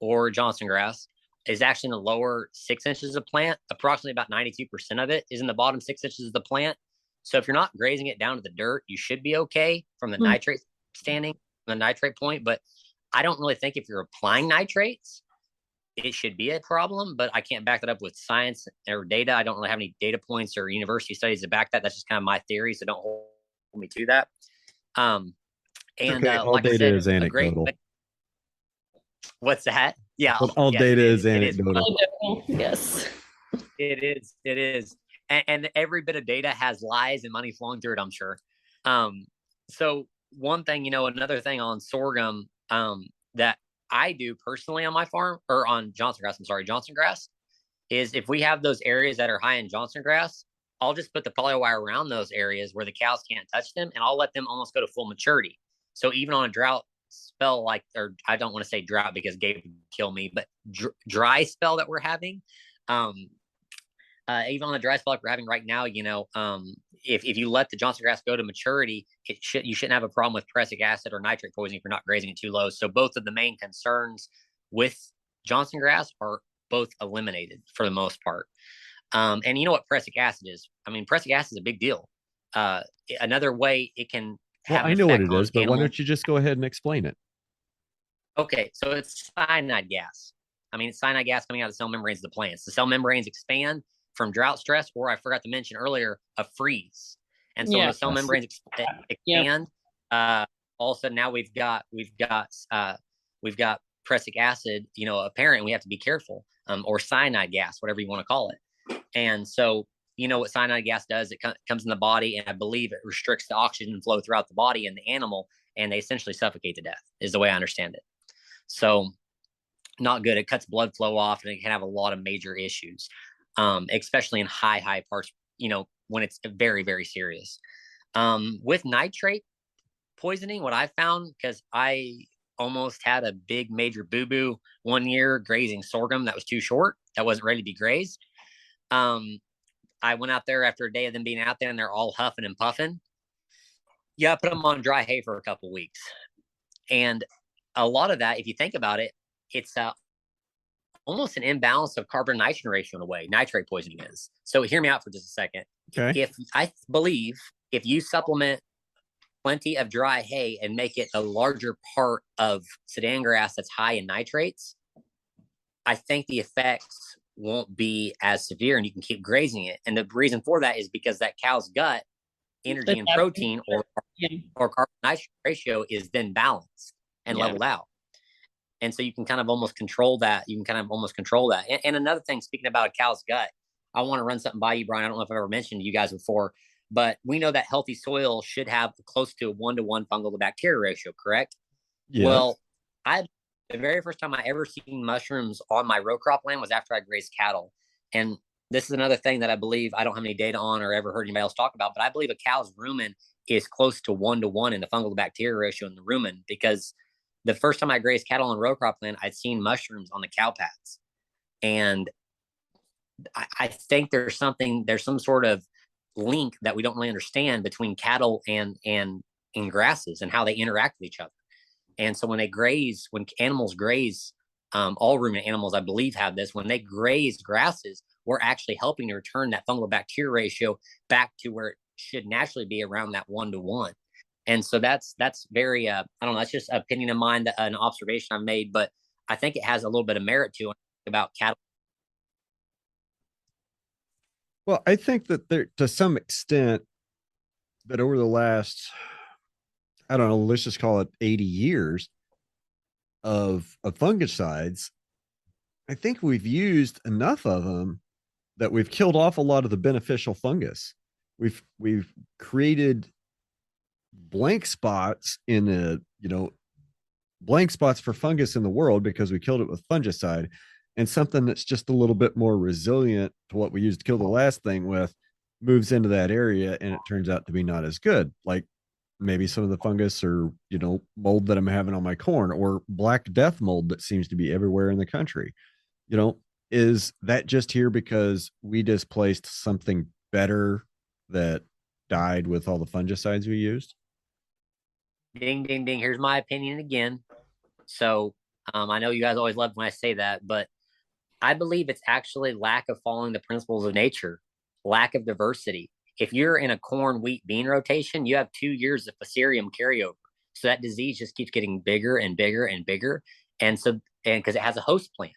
or Johnson grass is actually in the lower 6 inches of plant. Approximately about 92% of it is in the bottom 6 inches of the plant. So if you're not grazing it down to the dirt, you should be okay from the nitrate standing, the nitrate point. But I don't really think if you're applying nitrates, it should be a problem, but I can't back that up with science or data. I don't really have any data points or university studies to back that. That's just kind of my theory. So don't hold me to that. All data is anecdotal. What's that? Yeah. All data is anecdotal. Yes. It is. And every bit of data has lies and money flowing through it, I'm sure. So one thing, another thing on sorghum that I do personally on my farm, or on Johnson grass, is if we have those areas that are high in Johnson grass, I'll just put the polywire around those areas where the cows can't touch them, and I'll let them almost go to full maturity. So even on a drought spell, or I don't want to say drought because Gabe would kill me, but dry spell that we're having, even on the dry spell like we're having right now, if you let the Johnson grass go to maturity, you shouldn't have a problem with prussic acid or nitrate poisoning if you're not grazing it too low. So both of the main concerns with Johnson grass are both eliminated for the most part. And you know what prussic acid is? I mean, prussic acid is a big deal. Another way it can have I know what it is, but why don't you just go ahead and explain it? Okay, so it's cyanide gas. I mean, it's cyanide gas coming out of the cell membranes of the plants. The cell membranes expand from drought stress, or I forgot to mention earlier, a freeze. And so when the cell membranes expand, all of a sudden now we've got prussic acid, apparent, and we have to be careful, or cyanide gas, whatever you want to call it. And so, what cyanide gas does, it comes in the body, and I believe it restricts the oxygen flow throughout the body and the animal, and they essentially suffocate to death, is the way I understand it. So not good. It cuts blood flow off, and it can have a lot of major issues. Especially in high parts, when it's very, very serious. With nitrate poisoning, what I found, because I almost had a big major boo-boo one year grazing sorghum that was too short, that wasn't ready to be grazed. I went out there after a day of them being out there, and they're all huffing and puffing. Yeah, I put them on dry hay for a couple of weeks. And a lot of that, if you think about it, it's almost an imbalance of carbon nitrogen ratio in a way, nitrate poisoning is. So hear me out for just a second. Okay. I believe if you supplement plenty of dry hay and make it a larger part of sedan grass that's high in nitrates, I think the effects won't be as severe and you can keep grazing it. And the reason for that is because that cow's gut energy and protein or carbon nitrogen ratio is then balanced and leveled out. And so you can kind of almost control that. And another thing, speaking about a cow's gut, I want to run something by you, Brian. I don't know if I've ever mentioned to you guys before, but we know that healthy soil should have close to a 1-to-1 fungal to bacteria ratio, correct? Yeah. Well, the very first time I ever seen mushrooms on my row crop land was after I grazed cattle. And this is another thing that I believe I don't have any data on or ever heard anybody else talk about, but I believe a cow's rumen is close to 1-to-1 in the fungal to bacteria ratio in the rumen, because the first time I grazed cattle on row crop land, I'd seen mushrooms on the cow pads. And I think there's some sort of link that we don't really understand between cattle and grasses and how they interact with each other. And so when animals graze, all ruminant animals, I believe, have this. When they graze grasses, we're actually helping to return that fungal bacteria ratio back to where it should naturally be, around that 1-to-1. And so that's very, I don't know, that's just an opinion of mine, an observation I've made, but I think it has a little bit of merit to it about cattle. Well, I think that there, to some extent, that over the last, I don't know, let's just call it 80 years of fungicides, I think we've used enough of them that we've killed off a lot of the beneficial fungus. We've created blank spots in a, blank spots for fungus in the world because we killed it with fungicide, and something that's just a little bit more resilient to what we used to kill the last thing with moves into that area, and it turns out to be not as good. Like maybe some of the fungus or mold that I'm having on my corn, or black death mold that seems to be everywhere in the country. Is that just here because we displaced something better that died with all the fungicides we used? Ding, ding, ding. Here's my opinion again. So I know you guys always love when I say that, but I believe it's actually lack of following the principles of nature, lack of diversity. If you're in a corn, wheat, bean rotation, you have 2 years of fusarium carryover. So that disease just keeps getting bigger and bigger and bigger. And because it has a host plant.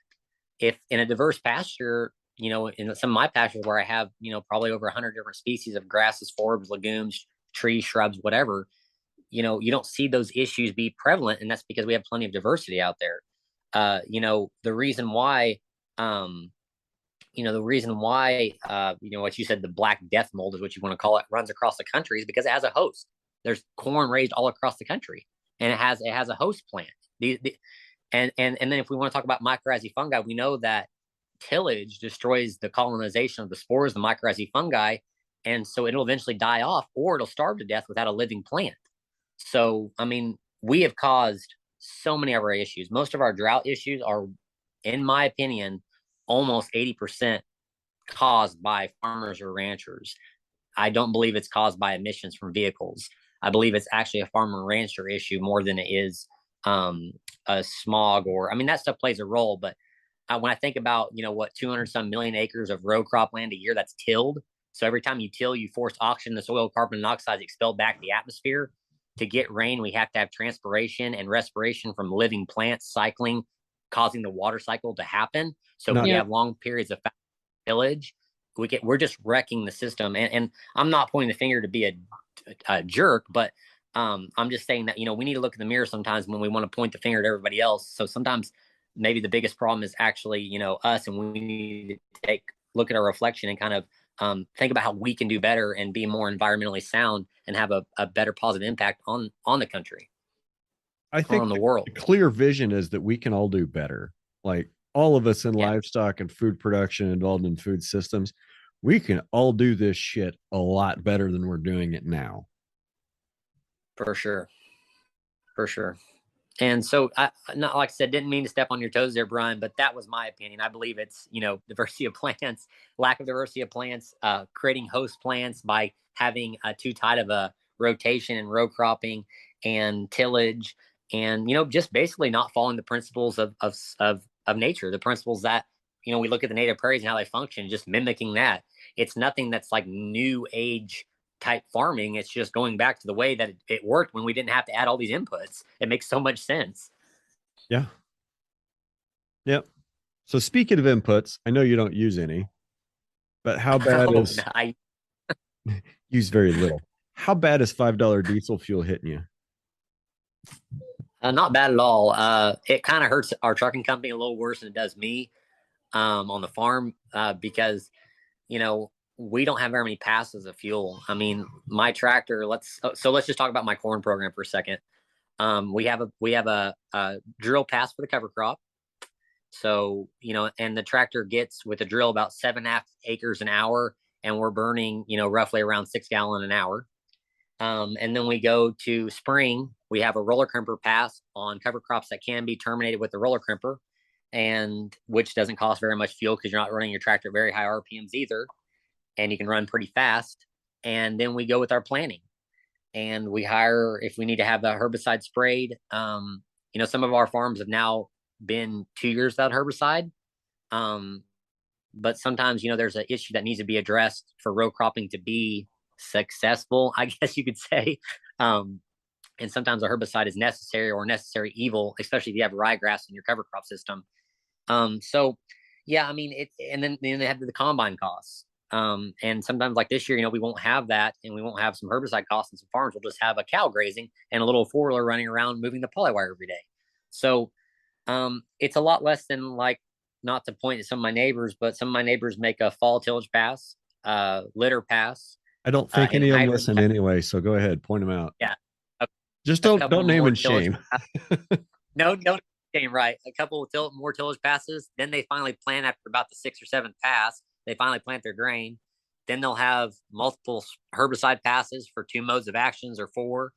If in a diverse pasture, in some of my pastures where I have, probably over 100 different species of grasses, forbs, legumes, trees, shrubs, whatever, you don't see those issues be prevalent. And that's because we have plenty of diversity out there. The reason why, what you said, the black death mold is what you want to call it, runs across the country, is because it has a host. There's corn raised all across the country, and it has a host plant. And then if we want to talk about mycorrhizae fungi, we know that tillage destroys the colonization of the spores, the mycorrhizae fungi, and so it'll eventually die off, or it'll starve to death without a living plant. So, I mean, we have caused so many of our issues. Most of our drought issues are, in my opinion, almost 80% caused by farmers or ranchers. I don't believe it's caused by emissions from vehicles. I believe it's actually a farmer rancher issue more than it is a smog, or, I mean, that stuff plays a role. But when I think about, 200 some million acres of row crop land a year that's tilled. So every time you till, you force oxygen, the soil, carbon monoxide is expelled back to the atmosphere. To get rain, we have to have transpiration and respiration from living plants cycling, causing the water cycle to happen. So we have long periods of tillage. We're just wrecking the system. And I'm not pointing the finger to be a jerk, but I'm just saying that, we need to look in the mirror sometimes when we want to point the finger at everybody else. So sometimes maybe the biggest problem is actually, us, and we need to look at our reflection and kind of think about how we can do better and be more environmentally sound and have a better positive impact on the country. I think on the world. The clear vision is that we can all do better. Like all of us in livestock and food production involved in food systems, we can all do this shit a lot better than we're doing it now. For sure. And so, not like I said, didn't mean to step on your toes there, Brian, but that was my opinion. I believe it's, diversity of plants, lack of diversity of plants, creating host plants by having too tight of a rotation and row cropping and tillage, and, just basically not following the principles of nature, the principles that, we look at the native prairies and how they function, just mimicking that. It's nothing that's like new age type farming. It's just going back to the way that it worked when we didn't have to add all these inputs. It makes so much sense. Yeah. Yep. So speaking of inputs, I know you don't use any, but how bad is I use very little? How bad is $5 diesel fuel hitting you? Not bad at all. It kind of hurts our trucking company a little worse than it does me on the farm because, we don't have very many passes of fuel. I mean, my tractor, let's just talk about my corn program for a second. We have a drill pass for the cover crop. So, and the tractor gets with the drill about 7.5 acres an hour, and we're burning, roughly around 6 gallons an hour. And then we go to spring, we have a roller crimper pass on cover crops that can be terminated with the roller crimper, and which doesn't cost very much fuel because you're not running your tractor at very high RPMs either. And you can run pretty fast. And then we go with our planting, and we hire, if we need to have the herbicide sprayed, Some of our farms have now been 2 years without herbicide. But sometimes, there's an issue that needs to be addressed for row cropping to be successful, I guess you could say. And sometimes a herbicide is necessary or necessary evil, especially if you have ryegrass in your cover crop system. So yeah, I mean, and then they have the combine costs. And sometimes like this year, we won't have that, and we won't have some herbicide costs in some farms. We'll just have a cow grazing and a little four-wheeler running around moving the polywire every day. So it's a lot less than, like, not to point at some of my neighbors, but some of my neighbors make a fall tillage pass, litter pass. I don't think any of them listen anyway, so go ahead, point them out. Yeah. Just don't name and shame. No, don't shame, right. A couple of more tillage passes. Then they finally plant after about the 6th or 7th pass. They finally plant their grain. Then they'll have multiple herbicide passes for 2 modes of actions or 4.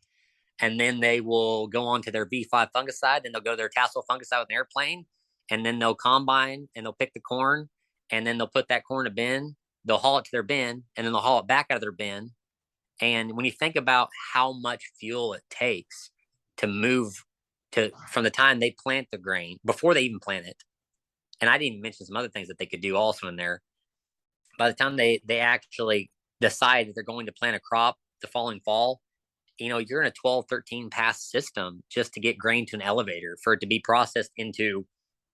And then they will go on to their V5 fungicide. Then they'll go to their tassel fungicide with an airplane. And then they'll combine and they'll pick the corn. And then they'll put that corn in a bin. They'll haul it to their bin. And then they'll haul it back out of their bin. And when you think about how much fuel it takes to move from the time they plant the grain, before they even plant it, and I didn't even mention some other things that they could do also in there. By the time they actually decide that they're going to plant a crop the following fall, you're in a 12, 13 pass system just to get grain to an elevator for it to be processed into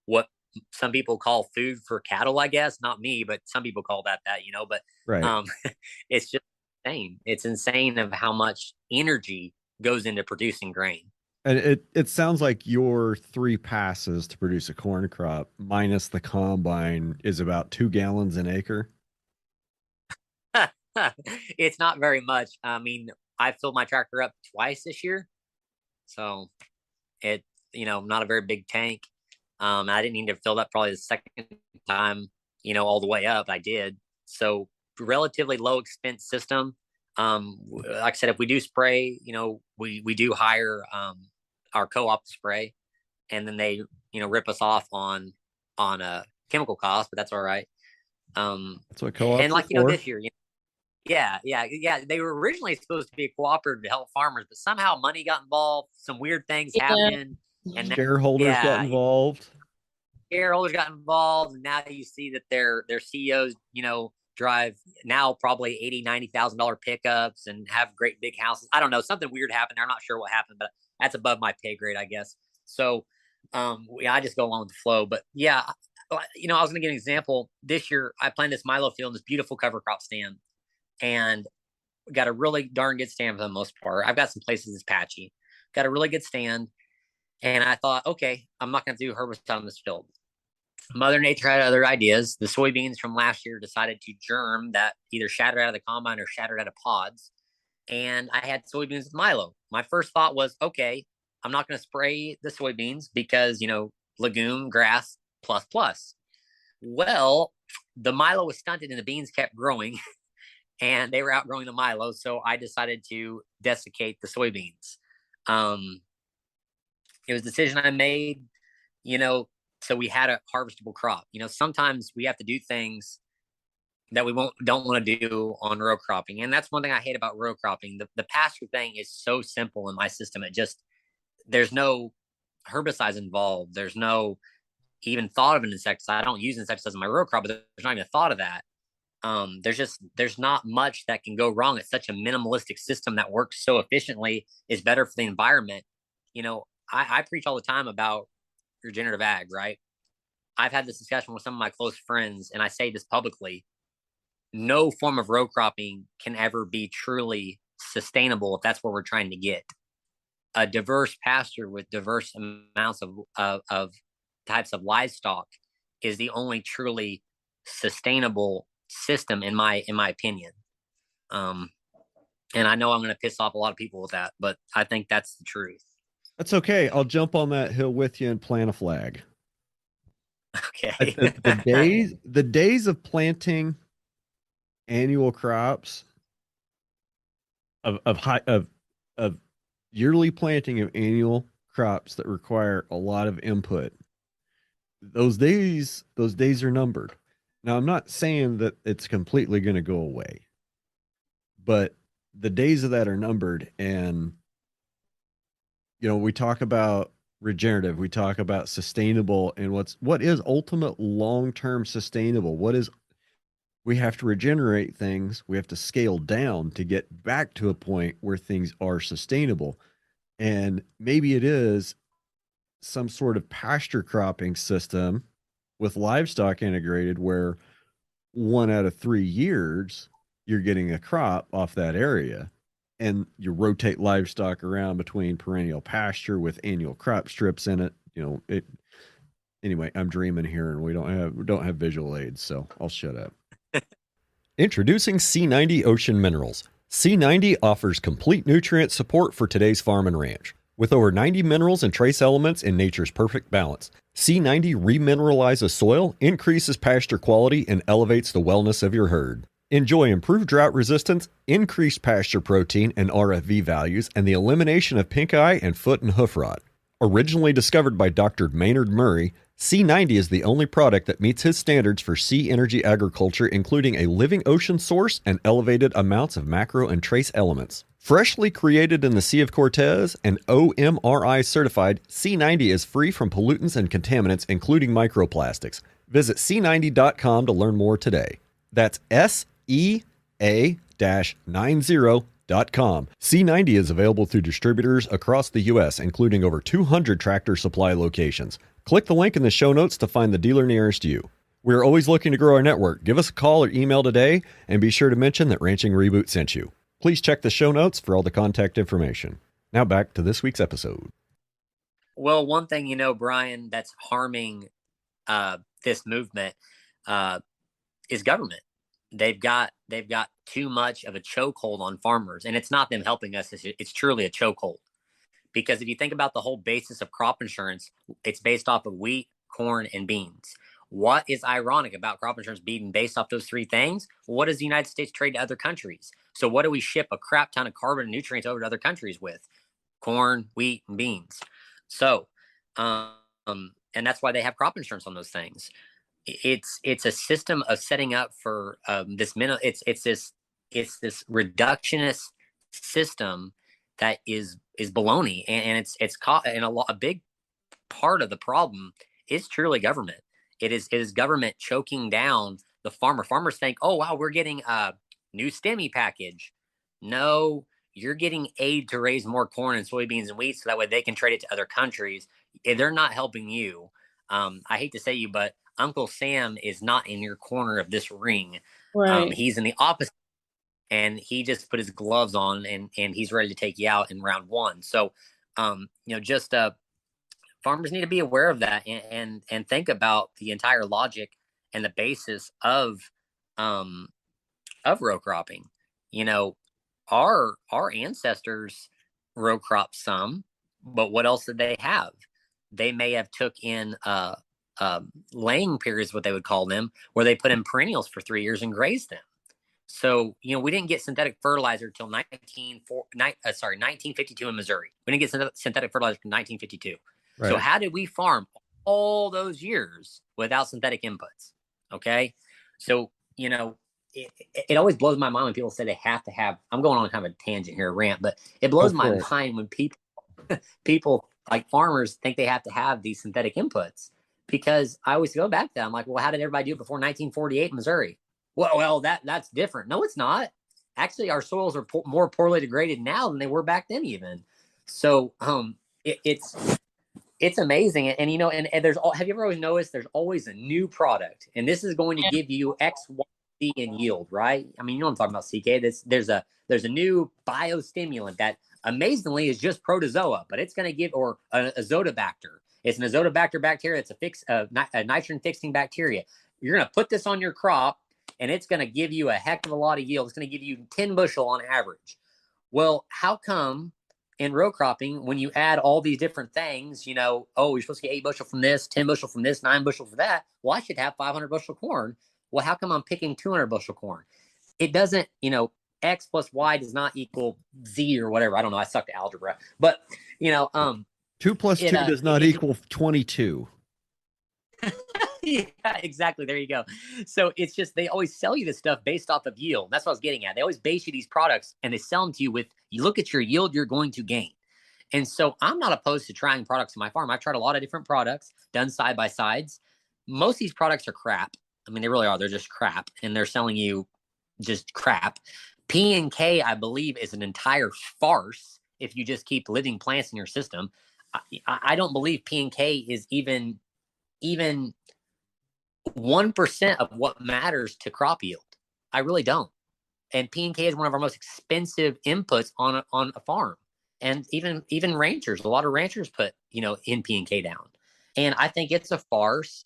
what some people call food for cattle, I guess. Not me, but some people call that, but right. It's just insane. It's insane of how much energy goes into producing grain. And it sounds like your 3 passes to produce a corn crop minus the combine is about 2 gallons an acre. It's not very much. I mean, I filled my tractor up twice this year, so it not a very big tank. I didn't need to fill that probably the second time, all the way up. I did. So relatively low expense system. Like I said, if we do spray, we do hire our co-op spray, and then they rip us off on a chemical cost, but that's all right. That's what co-op. And like this year, yeah, they were originally supposed to be a cooperative to help farmers, but somehow money got involved. Some weird things happened, and shareholders got involved. Shareholders got involved, and now you see that their CEOs, drive now probably $80,000-$90,000 pickups and have great big houses. I don't know, something weird happened there. I'm not sure what happened, but that's above my pay grade, I guess. So, I just go along with the flow. But yeah, I was going to give an example. This year, I planted this milo field in this beautiful cover crop stand, and got a really darn good stand for the most part. I've got some places that's patchy. Got a really good stand, and I thought, okay, I'm not going to do herbicide on this field. Mother Nature had other ideas. The soybeans from last year decided to germ that either shattered out of the combine or shattered out of pods. And I had soybeans with milo. My first thought was, okay, I'm not going to spray the soybeans because, legume, grass, plus. Well, the milo was stunted and the beans kept growing and they were outgrowing the milo. So I decided to desiccate the soybeans. It was a decision I made, so we had a harvestable crop. Sometimes we have to do things that we don't want to do on row cropping. And that's one thing I hate about row cropping. The pasture thing is so simple in my system. There's no herbicides involved. There's no even thought of an insecticide. I don't use insecticides in my row crop, but there's not even a thought of that. There's not much that can go wrong. It's such a minimalistic system that works so efficiently, is better for the environment. I preach all the time about regenerative ag, right? I've had this discussion with some of my close friends, and I say this publicly. No form of row cropping can ever be truly sustainable if that's what we're trying to get. A diverse pasture with diverse amounts of types of livestock is the only truly sustainable system in my opinion. And I know I'm going to piss off a lot of people with that, but I think that's the truth. That's okay. I'll jump on that hill with you and plant a flag. Okay. The days of planting annual crops of yearly planting of annual crops that require a lot of input, those days are numbered. Now, I'm not saying that it's completely going to go away, but the days of that are numbered. And we talk about regenerative. We talk about sustainable and what is ultimate long-term sustainable. We have to regenerate things. We have to scale down to get back to a point where things are sustainable. And maybe it is some sort of pasture cropping system with livestock integrated where 1 out of 3 years you're getting a crop off that area, and you rotate livestock around between perennial pasture with annual crop strips in it. Anyway, I'm dreaming here, and we don't have visual aids, so I'll shut up. Introducing C90 Ocean Minerals. C90 offers complete nutrient support for today's farm and ranch. With over 90 minerals and trace elements in nature's perfect balance, C90 remineralizes soil, increases pasture quality, and elevates the wellness of your herd. Enjoy improved drought resistance, increased pasture protein and RFV values, and the elimination of pink eye and foot and hoof rot. Originally discovered by Dr. Maynard Murray, C90 is the only product that meets his standards for sea energy agriculture, including a living ocean source and elevated amounts of macro and trace elements. Freshly created in the Sea of Cortez and OMRI certified, C90 is free from pollutants and contaminants, including microplastics. Visit C90.com to learn more today. That's SEA-90.com. C90 is available through distributors across the U.S., including over 200 Tractor Supply locations. Click the link in the show notes to find the dealer nearest you. We are always looking to grow our network. Give us a call or email today, and be sure to mention that Ranching Reboot sent you. Please check the show notes for all the contact information. Now back to this week's episode. Well, one thing, Brian, that's harming this movement is government. They've got too much of a chokehold on farmers, and it's not them helping us. It's truly a chokehold. Because if you think about the whole basis of crop insurance, it's based off of wheat, corn, and beans. What is ironic about crop insurance being based off those three things? What does the United States trade to other countries? So what do we ship a crap ton of carbon and nutrients over to other countries with? Corn, wheat, and beans. So, and that's why they have crop insurance on those things. It's a system of setting up for this it's this reductionist system that is baloney, and it's caught. And a big part of the problem is truly government. It is government choking down the farmer. Farmers think, oh wow, we're getting a new STEMI package. No, you're getting aid to raise more corn and soybeans and wheat, so that way they can trade it to other countries. They're not helping you. I hate to say you, but Uncle Sam is not in your corner of this ring. Right. He's in the opposite, and he just put his gloves on, and he's ready to take you out in round one. So, farmers need to be aware of that and think about the entire logic and the basis of row cropping. Our ancestors row cropped some, but what else did they have? They may have took in laying periods, what they would call them, where they put in perennials for 3 years and grazed them. So, we didn't get synthetic fertilizer until 1952 in Missouri. We didn't get synthetic fertilizer until 1952. Right. So how did we farm all those years without synthetic inputs? Okay. So, it always blows my mind when people say they have to have, I'm going on kind of a tangent here, a rant, but it blows my mind when people like farmers think they have to have these synthetic inputs, because I always go back to that. I'm like, well, how did everybody do it before 1948 in Missouri? Well, that's different. No, it's not. Actually, our soils are more poorly degraded now than they were back then even. So, it's amazing. And, and there's have you ever always noticed there's always a new product, and this is going to give you X, Y, Z in yield, right? I mean, I'm talking about, CK. There's a new biostimulant that amazingly is just protozoa, but it's going to give, or a azotobacter. It's an azotobacter bacteria. It's a nitrogen fixing bacteria. You're going to put this on your crop, and it's going to give you a heck of a lot of yield. It's going to give you 10 bushel on average. Well, how come in row cropping, when you add all these different things, you're supposed to get 8 bushel from this, 10 bushel from this, 9 bushel for that. Well, I should have 500 bushel corn. Well, how come I'm picking 200 bushel corn? It doesn't, X plus Y does not equal Z or whatever. I don't know. I sucked at algebra, but 2 plus 2 does not equal 22. Yeah, exactly. There you go. So it's just, they always sell you this stuff based off of yield. That's what I was getting at. They always base you these products, and they sell them to you with, you look at your yield you're going to gain. And so I'm not opposed to trying products on my farm. I've tried a lot of different products done side by sides. Most of these products are crap. I mean, they really are. They're just crap, and they're selling you just crap. P&K, I believe, is an entire farce if you just keep living plants in your system. I don't believe P&K is even 1% of what matters to crop yield. I really don't. And P&K is one of our most expensive inputs on a farm. And even ranchers, a lot of ranchers put, in P&K down. And I think it's a farce.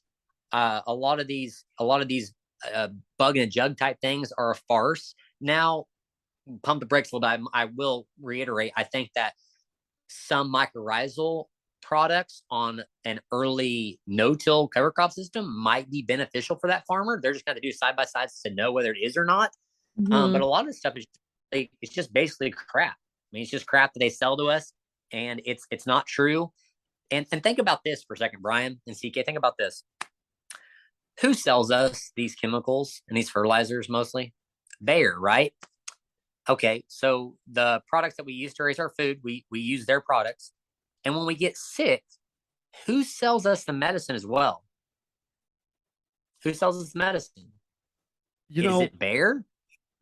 A lot of these bug in a jug type things are a farce. Now, pump the brakes a little bit. I will reiterate, I think that some mycorrhizal products on an early no-till cover crop system might be beneficial for that farmer. They're just going to do side-by-sides to know whether it is or not. But a lot of this stuff it's just basically crap. I mean, it's just crap that they sell to us, and it's not true. And think about this for a second, Brian and CK. Think about this. Who sells us these chemicals and these fertilizers mostly? Bayer, right? Okay, so the products that we use to raise our food, we use their products. And when we get sick, who sells us the medicine as well? Who sells us the medicine? Is it Bayer?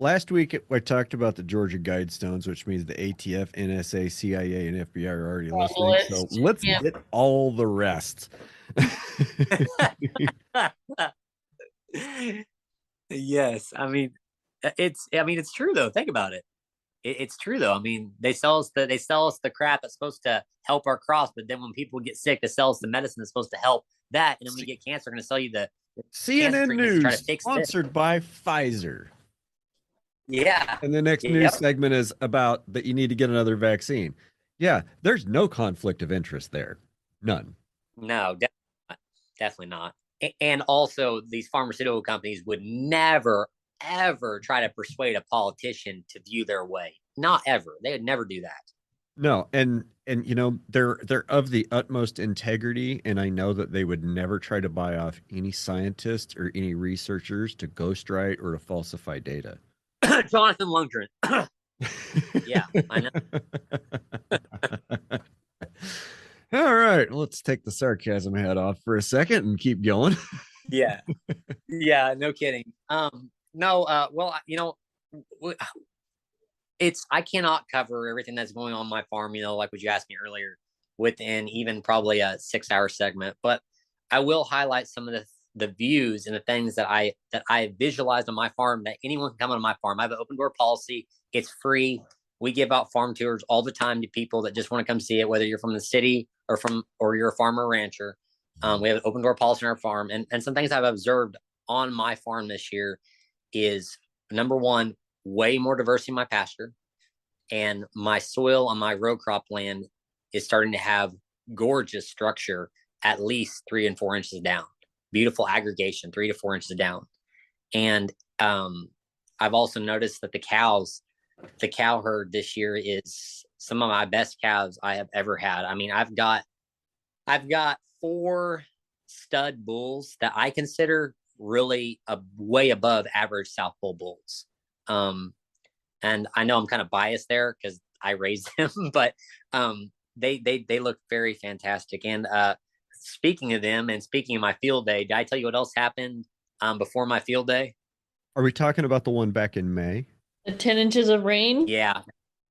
Last week, I talked about the Georgia Guidestones, which means the ATF, NSA, CIA, and FBI are already listening. So let's get all the rest. Yes. I mean, it's true though. Think about it. It's true though. I mean, they sell us the crap that's supposed to help our crops, but then when people get sick, they sell us the medicine that's supposed to help that. And then when we get cancer, they're going to sell you the CNN News, sponsored by Pfizer. Yeah. And the next news segment is about that you need to get another vaccine. Yeah, there's no conflict of interest there. None. No, definitely not. And also, these pharmaceutical companies would never, ever try to persuade a politician to view their way. Not ever. They would never do that. No, and they're of the utmost integrity, and I know that they would never try to buy off any scientists or any researchers to ghostwrite or to falsify data. Jonathan Lundgren. Yeah, I know. All right, let's take the sarcasm hat off for a second and keep going. Yeah, no kidding. Well, I cannot cover everything that's going on my farm, like what you asked me earlier, within even probably a 6-hour segment. But I will highlight some of the views and the things that I visualized on my farm, that anyone can come on my farm. I have an open door policy. It's free. We give out farm tours all the time to people that just want to come see it, whether you're from the city or you're a farmer or rancher. We have an open door policy on our farm. And some things I've observed on my farm this year is, number one, way more diversity in my pasture, and my soil on my row crop land is starting to have gorgeous structure, at least 3 and 4 inches down. Beautiful aggregation, 3 to 4 inches down. And I've also noticed that the cow herd this year is some of my best cows I have ever had. I mean, I've got 4 stud bulls that I consider really way above average South Pole bulls. And I know I'm kind of biased there because I raised them, but they look very fantastic. And speaking of them and speaking of my field day, did I tell you what else happened before my field day? Are we talking about the one back in May? The 10 inches of rain? Yeah.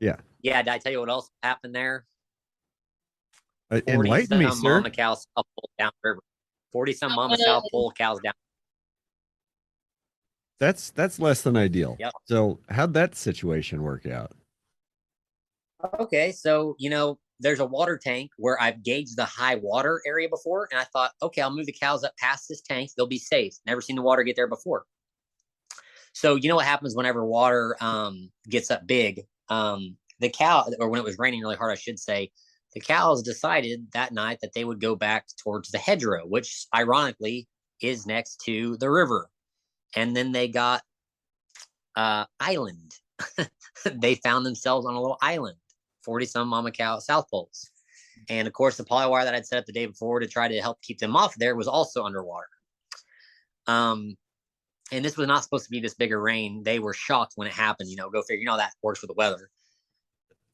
Did I tell you what else happened there? Enlighten me, sir. Mama cow South Pole down river. 40-some mama South Pole cows down. That's less than ideal. Yep. So how'd that situation work out? Okay, so there's a water tank where I've gauged the high water area before, and I thought, okay, I'll move the cows up past this tank. They'll be safe. Never seen the water get there before. So what happens whenever water gets up big? The cow, or when it was raining really hard, I should say, the cows decided that night that they would go back towards the hedgerow, which ironically is next to the river. And then they got island. They found themselves on a little island, 40-some mama cow South Poles. And of course, the poly wire that I'd set up the day before to try to help keep them off there was also underwater. And this was not supposed to be this bigger rain. They were shocked when it happened. Go figure. That works with the weather.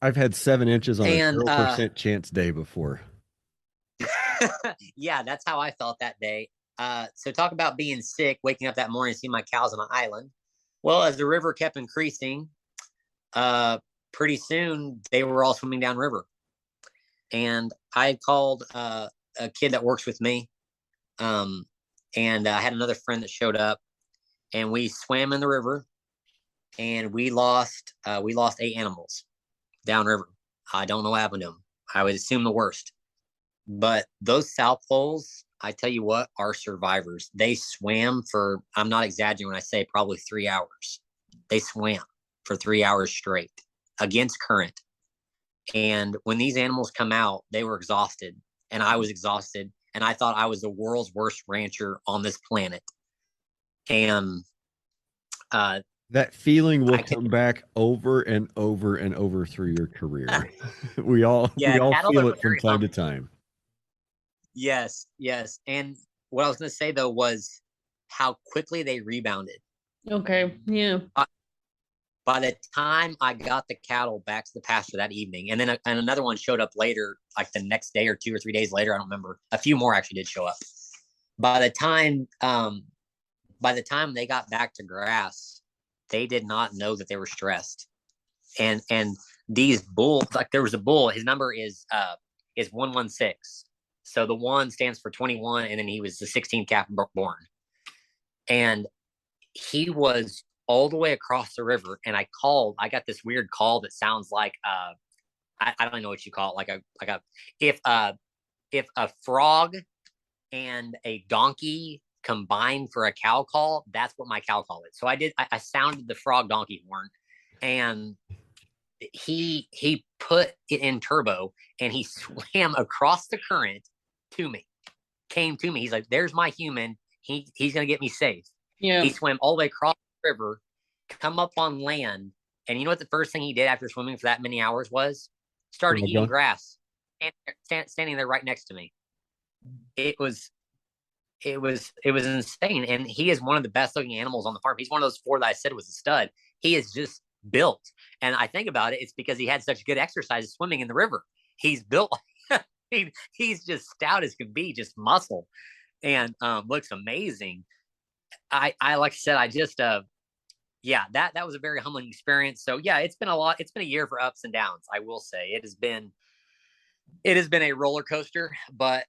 I've had 7 inches on And, a 0% chance day before. yeah, that's how I felt that day. So talk about being sick, waking up that morning, seeing my cows on an island. Well, as the river kept increasing, pretty soon they were all swimming downriver. And I called a kid that works with me. And I had another friend that showed up, and we swam in the river, and we lost 8 animals downriver. I don't know what happened to them. I would assume the worst. But those South Poles, I tell you what, are survivors. They swam for, I'm not exaggerating when I say probably 3 hours. They swam for 3 hours straight against current. And when these animals come out, they were exhausted, and I was exhausted, and I thought I was the world's worst rancher on this planet. And that feeling will come back over and over and over through your career. we all feel it from time to time. Yes. And what I was going to say though was how quickly they rebounded. Okay. Yeah. By the time I got the cattle back to the pasture that evening, and then another one showed up later, like the next day or 2 or 3 days later, I don't remember. A few more actually did show up. By the time they got back to grass, they did not know that they were stressed. And these bulls, like there was a bull, his number is 116. So the 1 stands for 21, and then he was the 16th calf born. And he was all the way across the river, and I got this weird call that sounds like I don't know what you call it, if a frog and a donkey combined for a cow call, that's what my cow call is. So I sounded the frog donkey horn, and he put it in turbo, and he swam across the current came to me. He's like, there's my human. He's gonna get me safe. Yeah. He swam all the way across the river, come up on land, and you know what the first thing he did after swimming for that many hours was? Started eating grass, standing there right next to me. It was insane. And he is one of the best looking animals on the farm. He's one of those 4 that I said was a stud. He is just built. And I think about it, it's because he had such good exercise swimming in the river. He's built. He's just stout as can be, just muscle, and looks amazing. I like I said, I just that was a very humbling experience. So yeah, it's been a lot. It's been a year for ups and downs. I will say it has been a roller coaster, but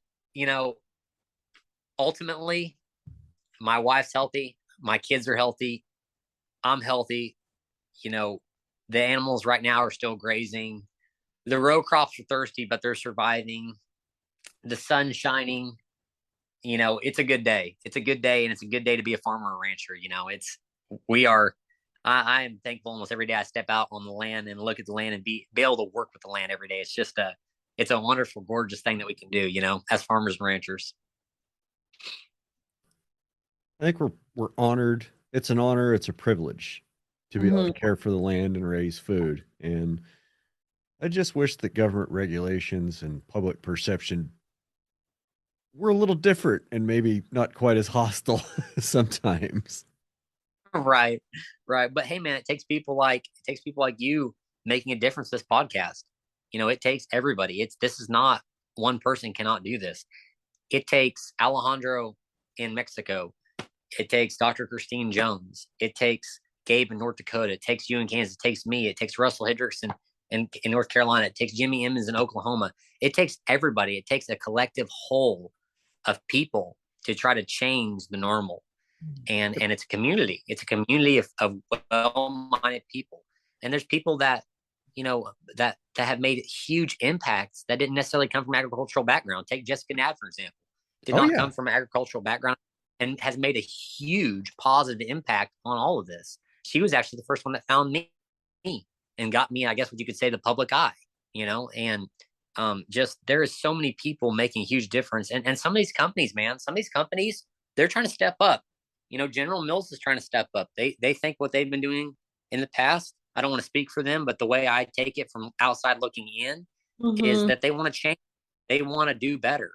ultimately my wife's healthy, my kids are healthy, I'm healthy. The animals right now are still grazing. The row crops are thirsty, but they're surviving. The sun's shining. It's a good day. It's a good day, and it's a good day to be a farmer or rancher. I am thankful almost every day I step out on the land and look at the land and be able to work with the land every day. It's just it's a wonderful, gorgeous thing that we can do, as farmers and ranchers. I think we're honored. It's an honor. It's a privilege to be able to care for the land and raise food. And I just wish that government regulations and public perception were a little different and maybe not quite as hostile sometimes. Right. But hey, man, it takes people like you making a difference. This podcast, it takes everybody. This is not one person cannot do this. It takes Alejandro in Mexico. It takes Dr. Christine Jones. It takes Gabe in North Dakota. It takes you in Kansas. It takes me. It takes Russell Hendrickson in North Carolina. It takes Jimmy Emmons in Oklahoma. It takes everybody. It takes a collective whole of people to try to change the normal. And it's a community. It's a community of well-minded people. And there's people that, that have made huge impacts that didn't necessarily come from agricultural background. Take Jessica Nadd, for example. Did not come from an agricultural background and has made a huge positive impact on all of this. She was actually the first one that found me and got me, I guess what you could say, the public eye, and just there is so many people making a huge difference. And some of these companies, they're trying to step up. General Mills is trying to step up. They think what they've been doing in the past, I don't want to speak for them, but the way I take it from outside looking in is that they want to change. They want to do better.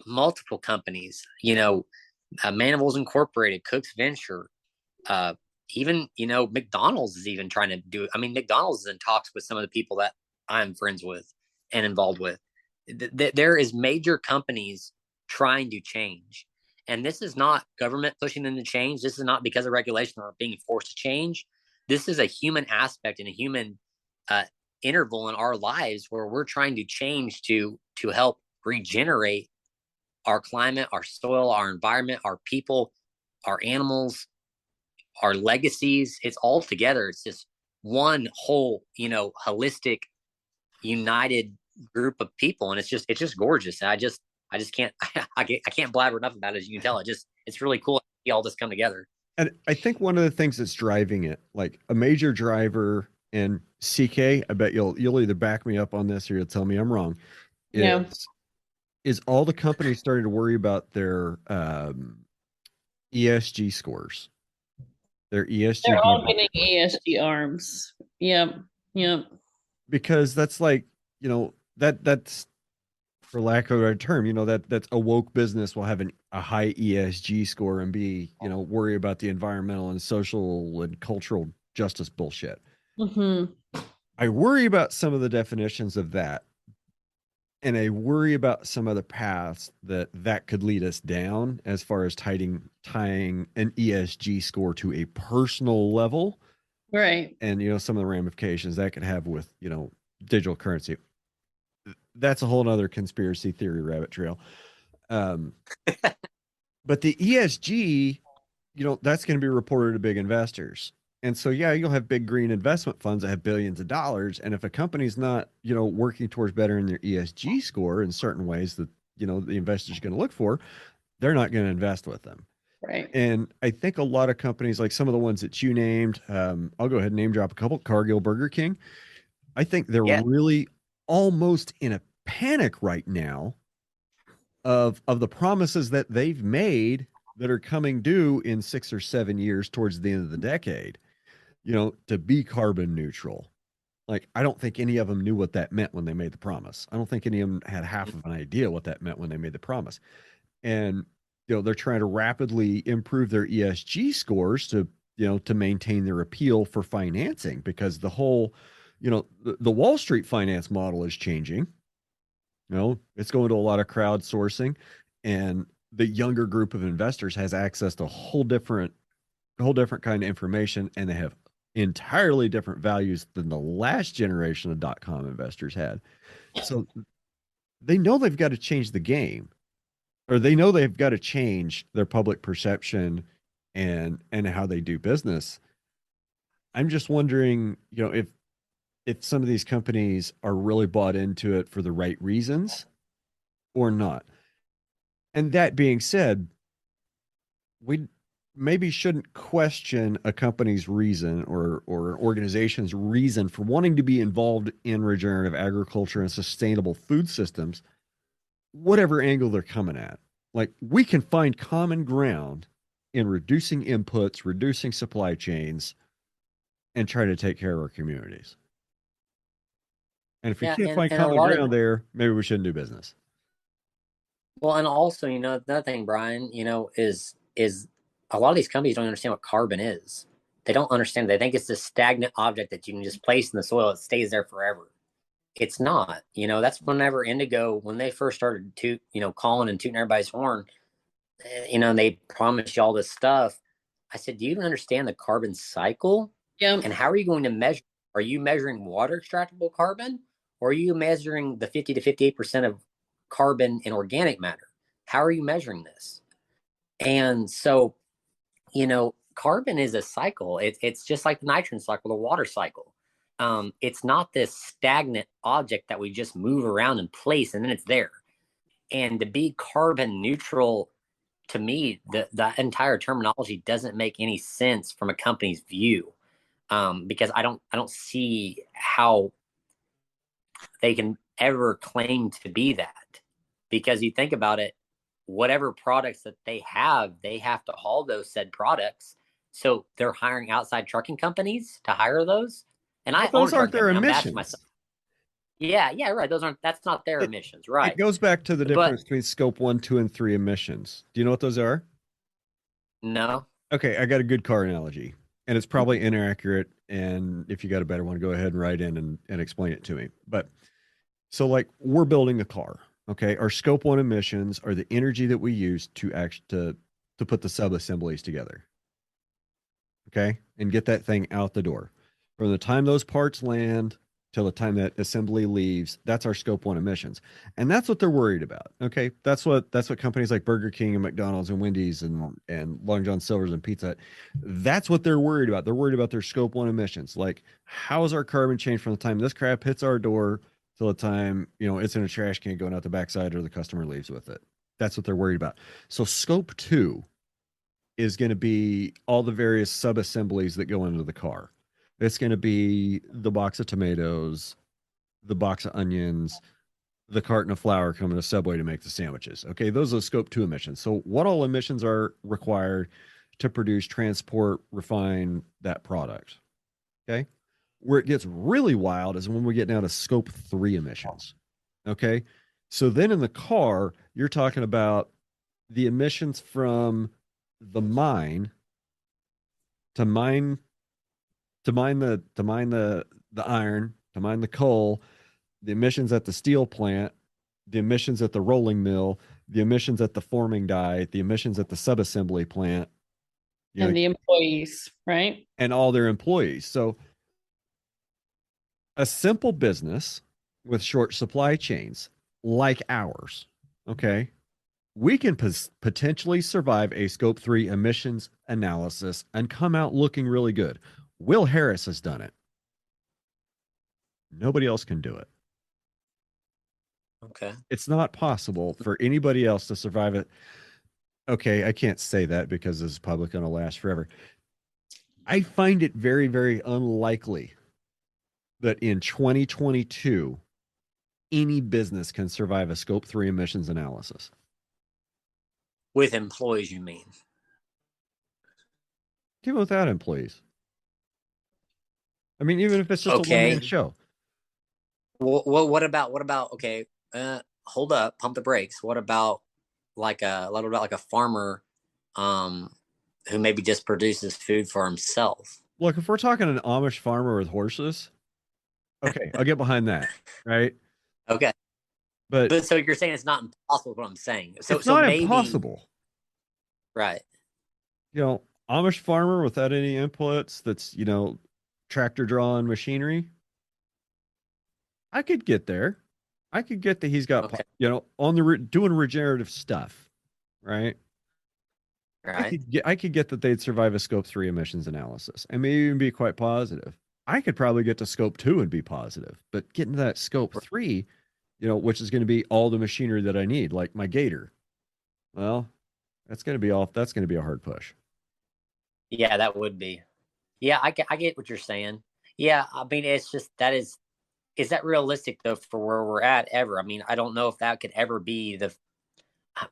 Multiple companies, Manivals Incorporated, Cooks Venture, even, McDonald's is even trying to do it. I mean, McDonald's is in talks with some of the people that I'm friends with and involved with. There is major companies trying to change. And this is not government pushing them to change. This is not because of regulation or being forced to change. This is a human aspect and a human interval in our lives where we're trying to change to help regenerate our climate, our soil, our environment, our people, our animals, our legacies. It's all together. It's just one whole, holistic, united group of people, and it's just gorgeous. And I just can't I can't blabber enough about it. As you can tell, it's really cool to see all this come together. And I think one of the things that's driving it, like a major driver, and CK, I bet you'll either back me up on this or you'll tell me I'm wrong. Is all the companies starting to worry about their ESG scores? Their ESG. They're all getting ESG arms. Yep. Because that's like, that's, for lack of a term, that's a woke business will have a high ESG score and be, worry about the environmental and social and cultural justice bullshit. Mm-hmm. I worry about some of the definitions of that. And I worry about some of the paths that could lead us down as far as tying an ESG score to a personal level. Right. And, some of the ramifications that could have with, digital currency. That's a whole nother conspiracy theory rabbit trail. But the ESG, that's going to be reported to big investors. And so, yeah, you'll have big green investment funds that have billions of dollars. And if a company's not, working towards bettering their ESG score in certain ways that, the investors are going to look for, they're not going to invest with them. Right. And I think a lot of companies, like some of the ones that you named, I'll go ahead and name drop a couple. Cargill, Burger King. I think they're really almost in a panic right now of the promises that they've made that are coming due in 6 or 7 years towards the end of the decade, to be carbon neutral. Like, I don't think any of them knew what that meant when they made the promise. I don't think any of them had half of an idea what that meant when they made the promise. And, they're trying to rapidly improve their ESG scores to maintain their appeal for financing, because the whole, the Wall Street finance model is changing. It's going to a lot of crowdsourcing, and the younger group of investors has access to a whole different kind of information, and they have entirely different values than the last generation of .com investors had. So they know they've got to change the game, or they know they've got to change their public perception and how they do business. I'm just wondering, if some of these companies are really bought into it for the right reasons or not. And that being said, we maybe shouldn't question a company's reason or an organization's reason for wanting to be involved in regenerative agriculture and sustainable food systems, whatever angle they're coming at. Like, we can find common ground in reducing inputs, reducing supply chains, and try to take care of our communities. And if we can't find common ground there, maybe we shouldn't do business. Well, and also, another thing, Brian, is a lot of these companies don't understand what carbon is. They don't understand. They think it's this stagnant object that you can just place in the soil. It stays there forever. It's not. That's whenever Indigo, when they first started calling and tooting everybody's horn, and they promised you all this stuff. I said, do you even understand the carbon cycle? Yeah. And how are you going to measure? Are you measuring water extractable carbon, or are you measuring the 50 to 58% of carbon in organic matter? How are you measuring this? And so, carbon is a cycle. It's just like the nitrogen cycle, the water cycle. It's not this stagnant object that we just move around in place and then it's there. And to be carbon neutral, to me, the entire terminology doesn't make any sense from a company's view. Because I don't see how they can ever claim to be that. Because you think about it, whatever products that they have to haul those said products. So they're hiring outside trucking companies to hire those. And those aren't their emissions. Yeah, right. That's not their emissions, right? It goes back to the difference between scope 1, 2, and 3 emissions. Do you know what those are? No. Okay, I got a good car analogy. and it's probably inaccurate. And if you got a better one, go ahead and write in and explain it to me. But so, like, we're building a car. Okay, our scope 1 emissions are the energy that we use to put the sub assemblies together. Okay, and get that thing out the door. From the time those parts land till the time that assembly leaves, that's our scope 1 emissions. And that's what they're worried about. Okay, that's what companies like Burger King and McDonald's and Wendy's and Long John Silver's and Pizza Hut, that's what they're worried about. They're worried about their scope 1 emissions. Like, how is our carbon change from the time this crap hits our door till the time, it's in a trash can going out the backside or the customer leaves with it? That's what they're worried about. So scope 2 is going to be all the various sub assemblies that go into the car. It's going to be the box of tomatoes, the box of onions, the carton of flour coming to Subway to make the sandwiches. Okay, those are scope 2 emissions. So what all emissions are required to produce, transport, refine that product? Okay. Where it gets really wild is when we get down to scope 3 emissions. Okay. So then in the car, you're talking about the emissions from the mine to mine the iron, to mine the coal, the emissions at the steel plant, the emissions at the rolling mill, the emissions at the forming die, the emissions at the subassembly plant, and the employees, right? And all their employees. So a simple business with short supply chains like ours, okay, we can potentially survive a scope 3 emissions analysis and come out looking really good. Will Harris has done it. Nobody else can do it. Okay. It's not possible for anybody else to survive it. Okay, I can't say that because this is probably going to last forever. I find it very, very unlikely that in 2022, any business can survive a scope 3 emissions analysis. With employees, you mean? Even without employees. I mean, even if it's just a one-man show. Well, what about okay, hold up, pump the brakes. What about like a farmer who maybe just produces food for himself? Look, if we're talking an Amish farmer with horses, okay, I'll get behind that, right? Okay. But so you're saying it's not impossible, what I'm saying. So it's not maybe impossible. Right. Amish farmer without any inputs that's, tractor drawn machinery. I could get there. I could get that he's got, on the doing regenerative stuff, right? Right. I could get that they'd survive a scope 3 emissions analysis and maybe even be quite positive. I could probably get to scope 2 and be positive, but getting to that scope 3, which is going to be all the machinery that I need, like my gator. Well, that's going to be a hard push. Yeah, that would be. Yeah, I get what you're saying. Yeah, I mean, it's just is that realistic though for where we're at ever? I mean, I don't know if that could ever be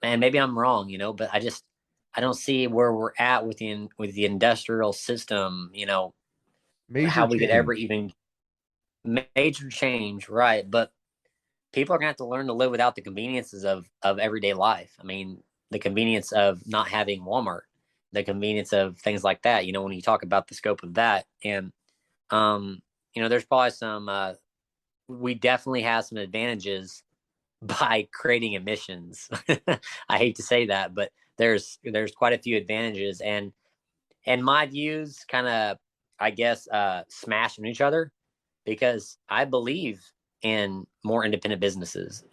man, maybe I'm wrong, but I don't see where we're at with the industrial system, how we could ever even major change, right? But people are gonna have to learn to live without the conveniences of everyday life. I mean, the convenience of not having Walmart, the convenience of things like that. When you talk about the scope of that, and there's probably some. We definitely have some advantages by creating emissions. I hate to say that, but there's quite a few advantages, and my views kind of, I guess, smash on each other because I believe in more independent businesses.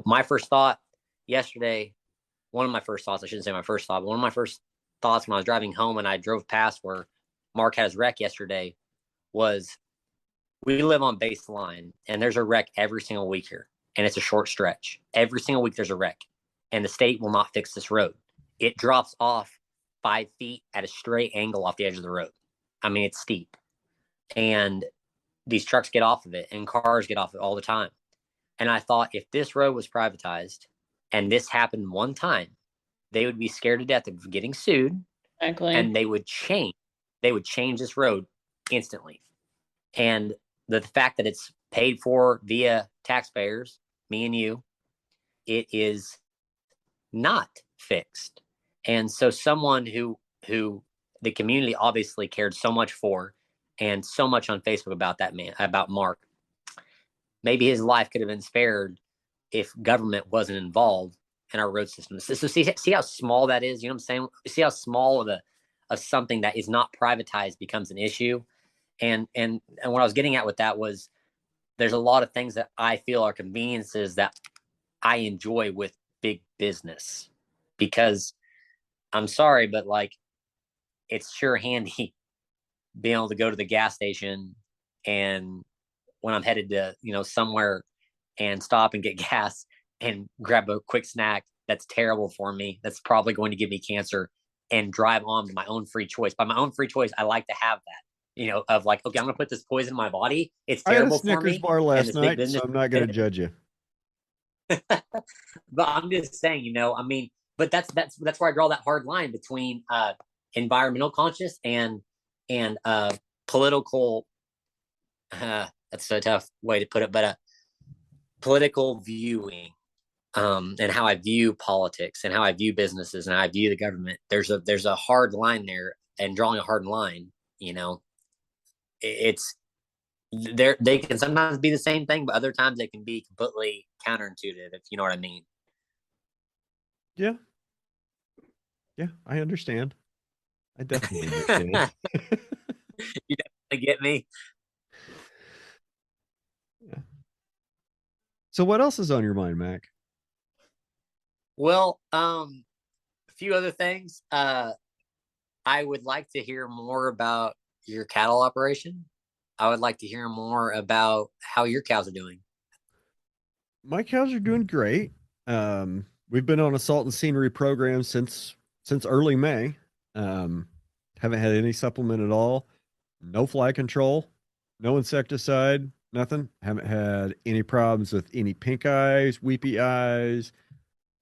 My first thought yesterday, one of my first thoughts, I shouldn't say my first thought, but one of my first thoughts when I was driving home and I drove past where Mark had his wreck yesterday was, we live on baseline and there's a wreck every single week here. And it's a short stretch. Every single week there's a wreck. And the state will not fix this road. It drops off 5 feet at a straight angle off the edge of the road. I mean, it's steep. And these trucks get off of it and cars get off it all the time. And I thought, if this road was privatized and this happened one time, they would be scared to death of getting sued. Exactly. And they would change this road instantly. And the fact that it's paid for via taxpayers, me and you, it is not fixed. And so someone who the community obviously cared so much for, and so much on Facebook about that man, about Mark. Maybe his life could have been spared if government wasn't involved in our road system. So see how small that is. You know what I'm saying? See how small of something that is not privatized becomes an issue. And what I was getting at with that was, there's a lot of things that I feel are conveniences that I enjoy with big business, because I'm sorry, but like, it's sure handy being able to go to the gas station, and when I'm headed to, somewhere, and stop and get gas and grab a quick snack that's terrible for me, that's probably going to give me cancer, and drive on to my own free choice. By my own free choice, I like to have that, of like, okay, I'm going to put this poison in my body. It's terrible for me. I had a Snickers bar last night, so I'm not going to judge you. But I'm just saying, I mean, but that's where I draw that hard line between environmental conscious and political. That's a tough way to put it, but political viewing, and how I view politics and how I view businesses and how I view the government. There's a hard line there, and drawing a hard line, it's they can sometimes be the same thing, but other times they can be completely counterintuitive, if you know what I mean. Yeah, I understand. I definitely understand. You definitely get me. Yeah. So what else is on your mind, Mac? Well, a few other things. I would like to hear more about your cattle operation. I would like to hear more about how your cows are doing. My cows are doing great. We've been on a salt and scenery program since early May. Haven't had any supplement at all. No fly control, no insecticide, nothing. Haven't had any problems with any pink eyes, weepy eyes,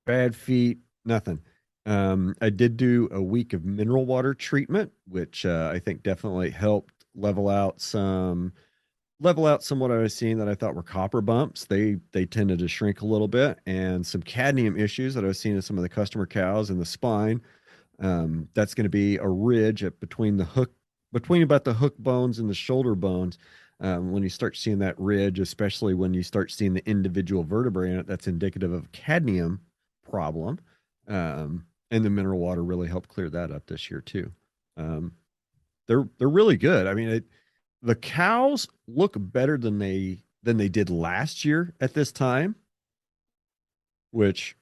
bad feet, nothing. I did do a week of mineral water treatment, which I think definitely helped level out some what I was seeing that I thought were copper bumps. They tended to shrink a little bit, and some cadmium issues that I was seeing in some of the customer cows in the spine. That's going to be a ridge between about the hook bones and the shoulder bones. When you start seeing that ridge, especially when you start seeing the individual vertebrae in it, that's indicative of a cadmium problem. And the mineral water really helped clear that up this year too. They're really good. I mean, the cows look better than they did last year at this time, which,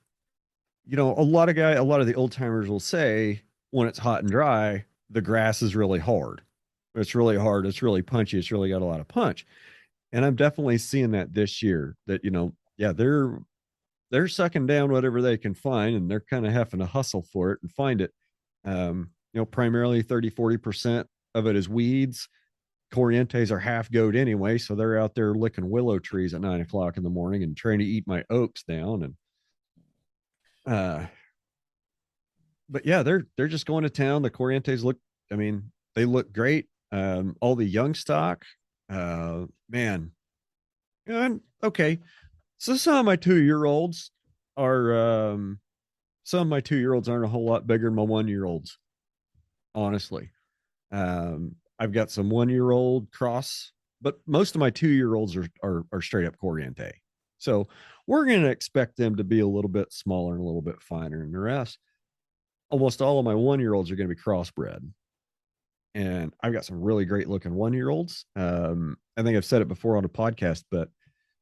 a lot of the old timers will say when it's hot and dry, the grass is really hard. It's really hard. It's really punchy. It's really got a lot of punch. And I'm definitely seeing that this year, that, they're sucking down whatever they can find, and they're kind of having to hustle for it and find it. Primarily 30-40% of it is weeds. Corrientes are half goat anyway, so they're out there licking willow trees at 9:00 in the morning and trying to eat my oaks down. And but yeah, they're just going to town. The Corrientes they look great. All the young stock, man. Okay. So some of my 2-year-olds are aren't a whole lot bigger than my 1-year-olds, honestly. I've got some 1-year-old cross, but most of my 2-year-olds are straight up Corriente. So we're going to expect them to be a little bit smaller and a little bit finer than the rest. Almost all of my 1-year-olds are going to be crossbred. And I've got some really great looking 1-year-olds. I think I've said it before on a podcast, but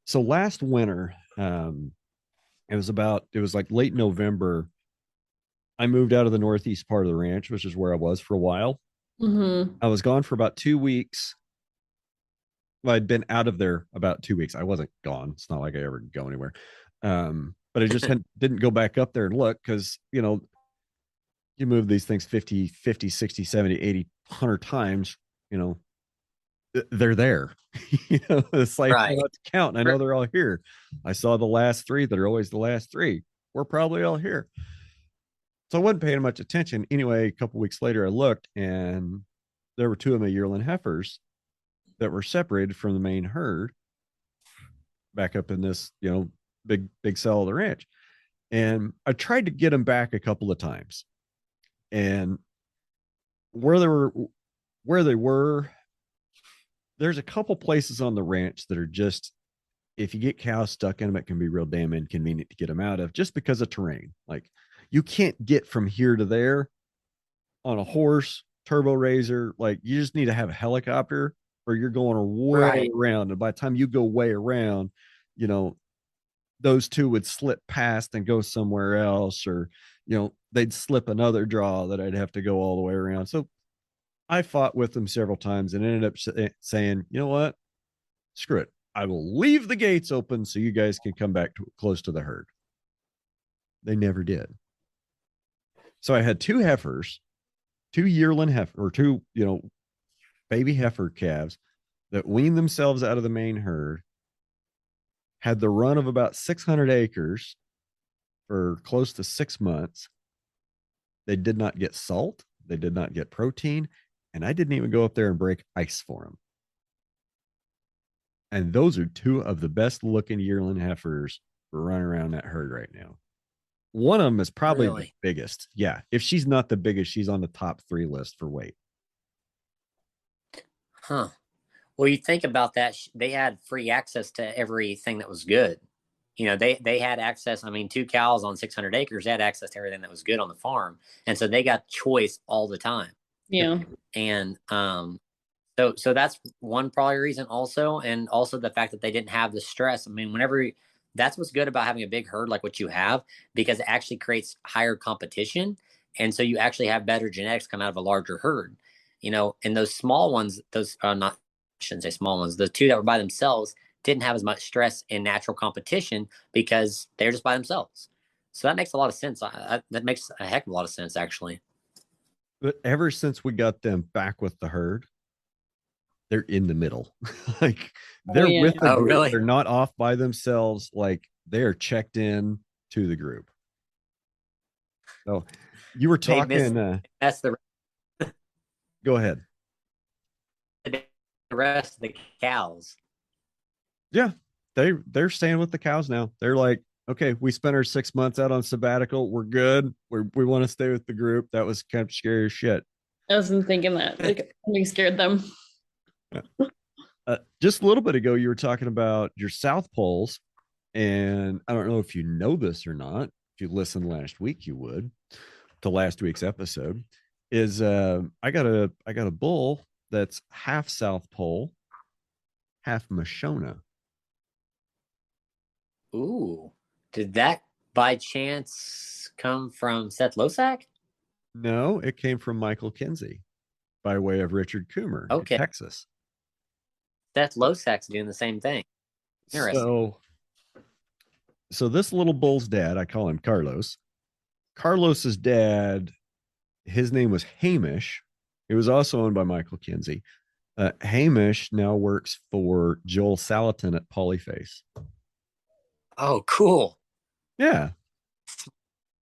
so last winter, it was like late November. I moved out of the northeast part of the ranch, which is where I was for a while. Mm-hmm. I was gone for about 2 weeks. Well, I'd been out of there about 2 weeks. I wasn't gone. It's not like I ever go anywhere. But I just didn't go back up there and look, because, you move these things 50, 60, 70, 80, 100 times, they're there. It's like, Right. Let's count. I know they're all here. I saw the last 3 that are always the last 3. We're probably all here. So I wasn't paying much attention. Anyway, a couple weeks later, I looked, and there were 2 of my yearling heifers that were separated from the main herd back up in this, big cell of the ranch. And I tried to get them back a couple of times. And where they were, there's a couple places on the ranch that are just, if you get cows stuck in them, it can be real damn inconvenient to get them out of just because of terrain. Like you can't get from here to there on a horse, turbo razor. Like you just need to have a helicopter or you're going way around. And by the time you go way around, those two would slip past and go somewhere else, or, they'd slip another draw that I'd have to go all the way around. So I fought with them several times and ended up saying, you know what? Screw it. I will leave the gates open so you guys can come back close to the herd. They never did. So I had two heifers, two yearling heifer, or two, baby heifer calves that weaned themselves out of the main herd, had the run of about 600 acres for close to 6 months. They did not get salt. They did not get protein. And I didn't even go up there and break ice for them. And those are two of the best looking yearling heifers running around that herd right now. One of them is probably the biggest. Yeah. If she's not the biggest, she's on the top 3 list for weight. Huh. Well, you think about that. They had free access to everything that was good. They had access. I mean, 2 cows on 600 acres, they had access to everything that was good on the farm. And so they got choice all the time. Yeah. And, so that's one probably reason also. And also the fact that they didn't have the stress. I mean, that's what's good about having a big herd like what you have, because it actually creates higher competition. And so you actually have better genetics come out of a larger herd, and those small ones, those are not, I shouldn't say small ones, the two that were by themselves didn't have as much stress in natural competition because they're just by themselves. So that makes a lot of sense. That makes a heck of a lot of sense, actually. But ever since we got them back with the herd, they're in the middle. Like they're with the group. Really? They're not off by themselves. Like they're checked in to the group. So you were talking. That's the. Go ahead. The rest of the cows. Yeah, they're staying with the cows now. They're like, okay, we spent our 6 months out on sabbatical. We're good. We want to stay with the group. That was kind of scary as shit. I wasn't thinking that. Like, something scared them. Just a little bit ago, you were talking about your South Poles, and I don't know if you know this or not. If you listened last week, you would to last week's episode. Is I got a bull that's half South Pole, half Mashona. Ooh, did that by chance come from Seth Losack? No, it came from Michael Kinsey by way of Richard Coomer in Texas. Seth Losack's doing the same thing. Interesting. So this little bull's dad, I call him Carlos. Carlos's dad, his name was Hamish. It was also owned by Michael Kinsey. Hamish now works for Joel Salatin at Polyface. Oh, cool. Yeah.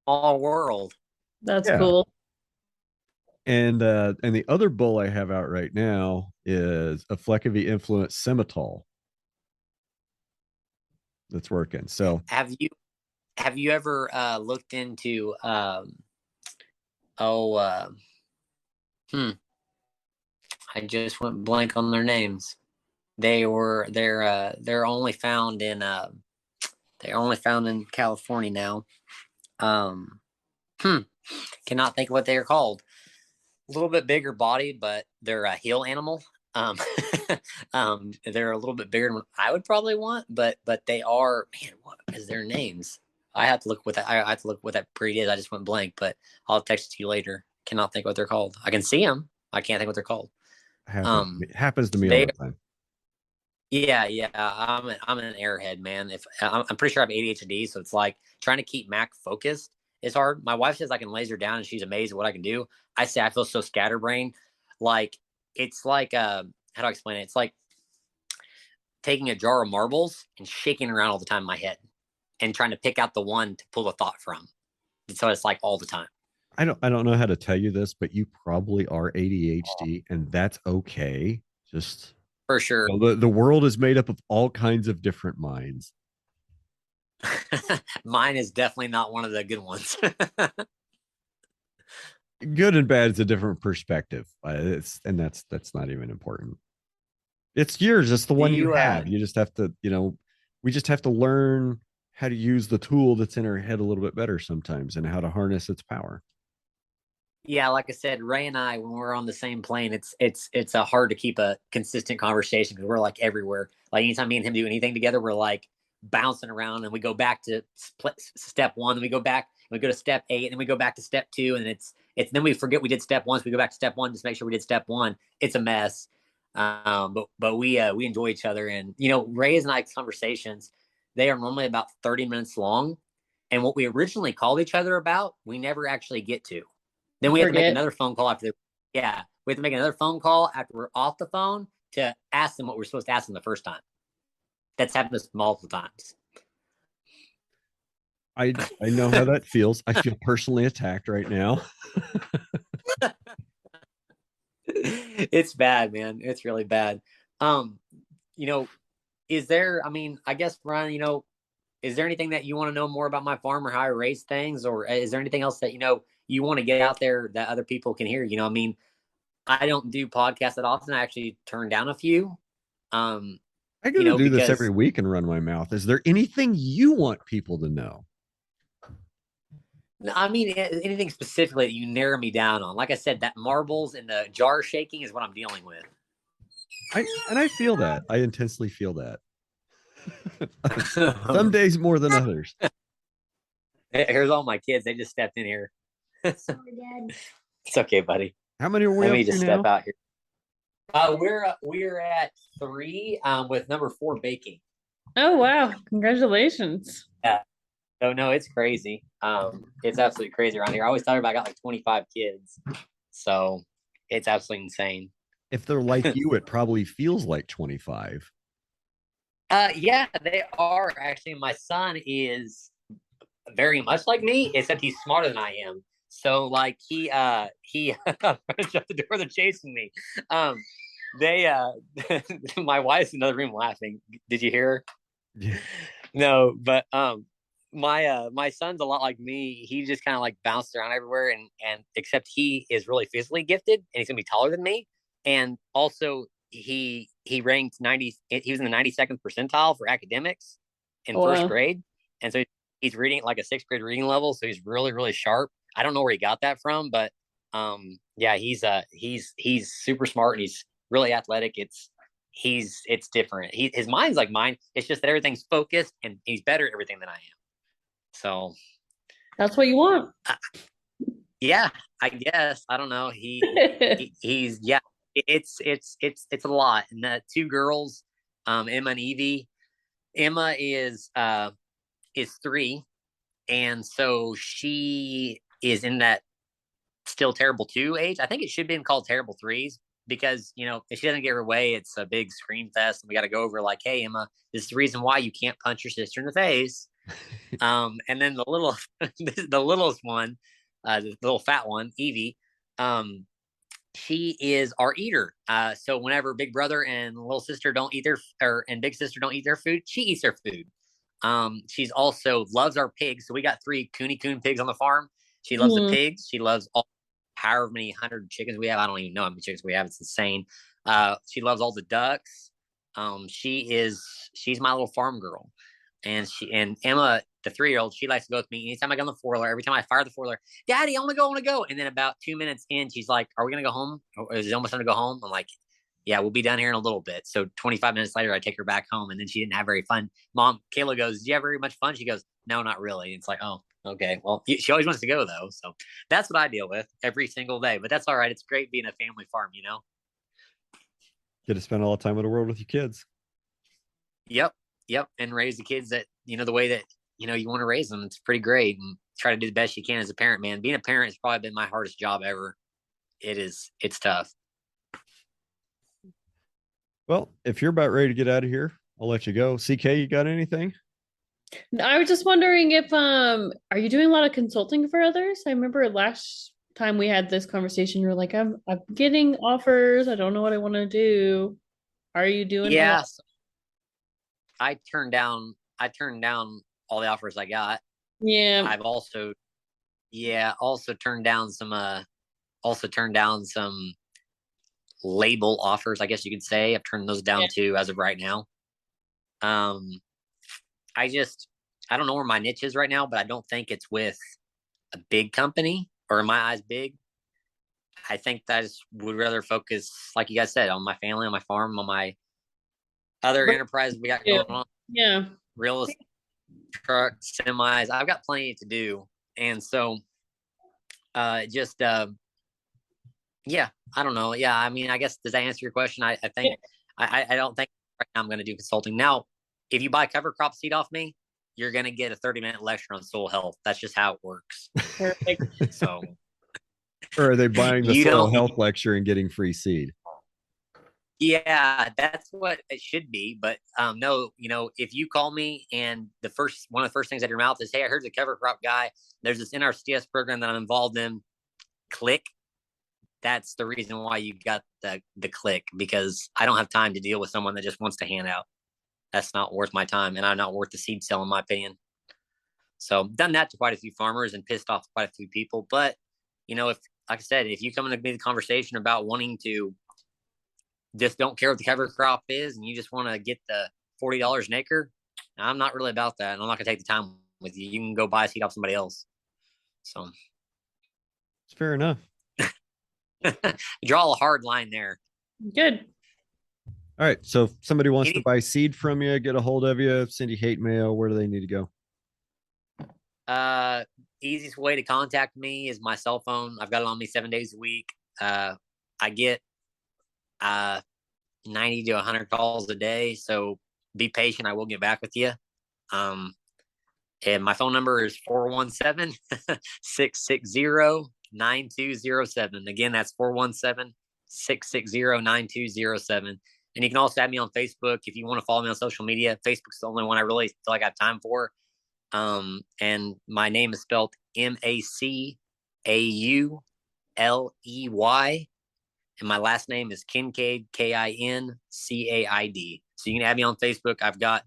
Small world. That's cool. And the other bull I have out right now is a Fleckavy influenced Simmental that's working. So have you ever looked into I just went blank on their names. They're only found in California now. Cannot think of what they are called. A little bit bigger bodied, but they're a hill animal. They're a little bit bigger than I would probably want, but they are, man, what is their names? I have to look what that breed is. I just went blank, but I'll text it to you later. Cannot think what they're called. I can see them. I can't think what they're called. Happens to me all the time. Yeah. I'm an airhead, man. If I'm pretty sure I have ADHD, so it's like trying to keep Mac focused is hard. My wife says I can laser down, and she's amazed at what I can do. I say I feel so scatterbrained. Like it's like how do I explain it? It's like taking a jar of marbles and shaking around all the time in my head, and trying to pick out the one to pull a thought from. And so it's like all the time. I don't know how to tell you this, but you probably are ADHD, and that's okay. Just for sure. The world is made up of all kinds of different minds. Mine is definitely not one of the good ones. Good and bad is a different perspective. That's not even important. It's yours. It's the Do one you you have. You just have to, we just have to learn how to use the tool that's in our head a little bit better sometimes and how to harness its power. Yeah, like I said, Ray and I, when we're on the same plane, it's hard to keep a consistent conversation because we're like everywhere. Like anytime me and him do anything together, we're like bouncing around, and we go back to step one, and we go back, and we go to step eight, and then we go back to step two, and it's then we forget we did step one, so we go back to step one just to make sure we did step one. It's a mess, but we enjoy each other, and Ray's and I's conversations, they are normally about 30 minutes long, and what we originally called each other about, we never actually get to. Then we have to make another phone call after. We have to make another phone call after we're off the phone to ask them what we're supposed to ask them the first time. That's happened us multiple times. I know how that feels. I feel personally attacked right now. It's bad, man. It's really bad. Is there? I mean, I guess Ryan, is there anything that you want to know more about my farm or how I raise things, or is there anything else that you want to get out there that other people can hear? I mean, I don't do podcasts that often. I actually turn down a few. I go to do this every week and run my mouth. Is there anything you want people to know? I mean, anything specifically that you narrow me down on? Like I said, that marbles and the jar shaking is what I'm dealing with. I feel that. I intensely feel that. Some days more than others. Here's all my kids. They just stepped in here. Sorry, Dad. It's okay, buddy. How many are we? Let me just step out here. We're at 3 with number 4 baking. Oh wow! Congratulations. Yeah. So no, it's crazy. It's absolutely crazy around here. I always thought about I got like 25 kids, so it's absolutely insane. If they're like you, it probably feels like 25. Yeah, they are actually. My son is very much like me, except he's smarter than I am. So like he I'm gonna shut the door, they're chasing me. They my wife's in another room laughing. Did you hear her? Yeah. No, but my son's a lot like me. He just kind of like bounced around everywhere, and except he is really physically gifted and he's gonna be taller than me. And also he ranked 90, he was in the 92nd percentile for academics in first grade. And so he's reading at like a 6th grade reading level. So he's really, really sharp. I don't know where he got that from, but yeah, he's super smart and he's really athletic. It's different. His mind's like mine. It's just that everything's focused and he's better at everything than I am. So that's what you want. Yeah, I guess. I don't know. He's yeah. It's a lot. And the 2 girls, Emma and Evie. Emma is 3, and so she is in that still terrible 2 age. I think it should have been called terrible 3s because if she doesn't get her way, it's a big scream fest, and we got to go over like, hey Emma, this is the reason why you can't punch your sister in the face. And then the littlest one, the little fat one, Evie, she is our eater. So whenever big brother and little sister don't eat and big sister don't eat their food, she eats their food. She's also loves our pigs. So we got 3 Coon pigs on the farm. She loves the pigs. She loves all however many 100 chickens we have. I don't even know how many chickens we have. It's insane. She loves all the ducks. She's my little farm girl. And Emma, the 3-year-old, she likes to go with me anytime I go on the 4-wheeler. Every time I fire the 4-wheeler, Daddy, I want to go. And then about 2 minutes in, she's like, are we going to go home? Or is it almost time to go home? I'm like, yeah, we'll be down here in a little bit. So 25 minutes later, I take her back home. And then she didn't have very fun. Mom, Kayla goes, did you have very much fun? She goes, no, not really. It's like, oh, okay. Well, she always wants to go, though. So that's what I deal with every single day. But that's all right. It's great being a family farm, Get to spend all the time in the world with your kids. Yep. And raise the kids that, the way that, you want to raise them. It's pretty great. And try to do the best you can as a parent, man. Being a parent has probably been my hardest job ever. It's tough. Well, if you're about ready to get out of here, I'll let you go. CK, you got anything? I was just wondering if are you doing a lot of consulting for others? I remember last time we had this conversation, you were like, I'm getting offers. I don't know what I want to do. Are you doing? Yeah. I turned down all the offers I got. Yeah. I've also turned down some also turned down some label offers, I guess you could say. I've turned those down too as of right now. I don't know where my niche is right now, but I don't think it's with a big company, or in my eyes, big. I think that I would rather focus, like you guys said, on my family, on my farm, on my other enterprises we got going on. Yeah. Real estate, trucks, semis. I've got plenty to do. And so yeah, I don't know. Yeah, I mean, I guess, does that answer your question? I think I don't think right now I'm going to do consulting. Now, if you buy cover crop seed off me, you're going to get a 30-minute lecture on soil health. That's just how it works. Perfect. So, or are they buying the soil health lecture and getting free seed? Yeah, that's what it should be. But no, if you call me and one of the first things out of your mouth is, "Hey, I heard the cover crop guy. There's this NRCS program that I'm involved in." Click. That's the reason why you got the click, because I don't have time to deal with someone that just wants to hand out. That's not worth my time, and I'm not worth the seed sale, in my opinion. So done that to quite a few farmers and pissed off quite a few people. But if, like I said, if you come into the conversation about wanting to just don't care what the cover crop is, and you just want to get the $40 an acre, I'm not really about that. And I'm not going to take the time with you. You can go buy seed off somebody else. So it's fair enough. Draw a hard line there. Good. All right. So if somebody wants to buy seed from you, get a hold of you, send you hate mail, where do they need to go? Easiest way to contact me is my cell phone. I've got it on me 7 days a week. I get 90 to 100 calls a day. So be patient. I will get back with you. And my phone number is 417-660-9207. Again, that's 417-660-9207. And you can also add me on Facebook if you want to follow me on social media. Facebook's the only one I really feel like I have time for. And my name is spelled Macauley. And my last name is Kincaid, Kincaid. So you can add me on Facebook. I've got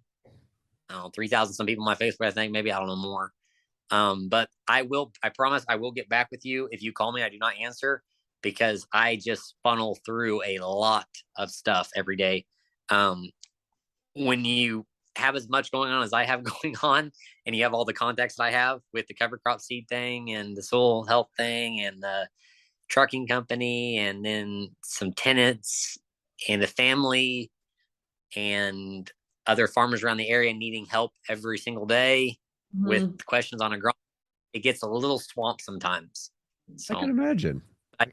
3,000 some people on my Facebook, I think, maybe, I don't know, more. But I promise I will get back with you. If you call me, I do not answer, because I just funnel through a lot of stuff every day. When you have as much going on as I have going on, and you have all the contacts that I have with the cover crop seed thing and the soil health thing and the trucking company, and then some tenants and the family and other farmers around the area needing help every single day with questions on a ground, it gets a little swamp sometimes. So I can imagine. I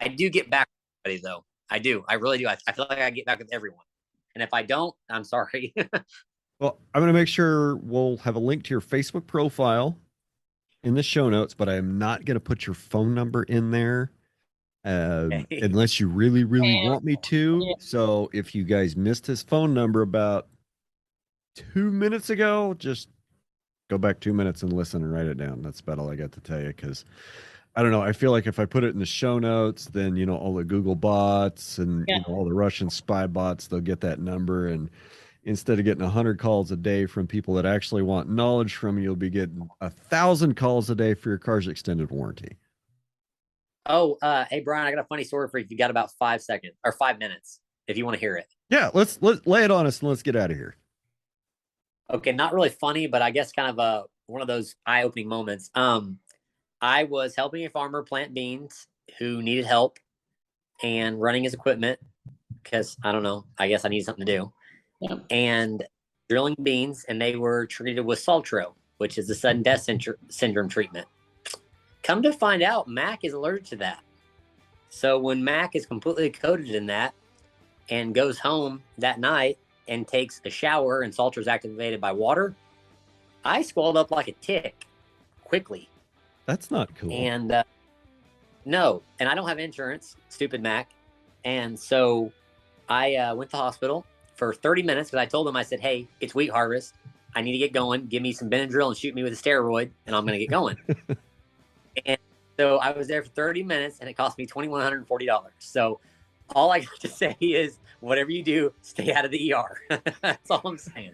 do get back with everybody, though. I do. I really do. I feel like I get back with everyone. And if I don't, I'm sorry. Well, I'm going to make sure we'll have a link to your Facebook profile in the show notes, but I am not going to put your phone number in there unless you really, really want me to. Yeah. So if you guys missed his phone number about 2 minutes ago, just go back 2 minutes and listen and write it down. That's about all I got to tell you, because I don't know. I feel like if I put it in the show notes, then, all the Google bots and all the Russian spy bots, they'll get that number. And instead of getting 100 calls a day from people that actually want knowledge from you, you'll be getting 1,000 calls a day for your car's extended warranty. Oh, hey, Brian, I got a funny story for you. If you got about 5 seconds or 5 minutes, if you want to hear it. Yeah, let's lay it on us and let's get out of here. Okay, not really funny, but I guess kind of one of those eye-opening moments. I was helping a farmer plant beans who needed help and running his equipment, because I don't know, I guess I need something to do. Yeah. And drilling beans, and they were treated with Saltro, which is the sudden death syndrome treatment. Come to find out, Mac is allergic to that. So when Mac is completely coated in that and goes home that night and takes a shower and Saltro is activated by water, I swelled up like a tick quickly. That's not cool. And no, and I don't have insurance, stupid Mac. And so I went to the hospital for 30 minutes because I told them, I said, hey, it's wheat harvest. I need to get going. Give me some Benadryl and shoot me with a steroid, and I'm going to get going. And so I was there for 30 minutes, and it cost me $2,140. So all I got to say is, whatever you do, stay out of the ER. That's all I'm saying.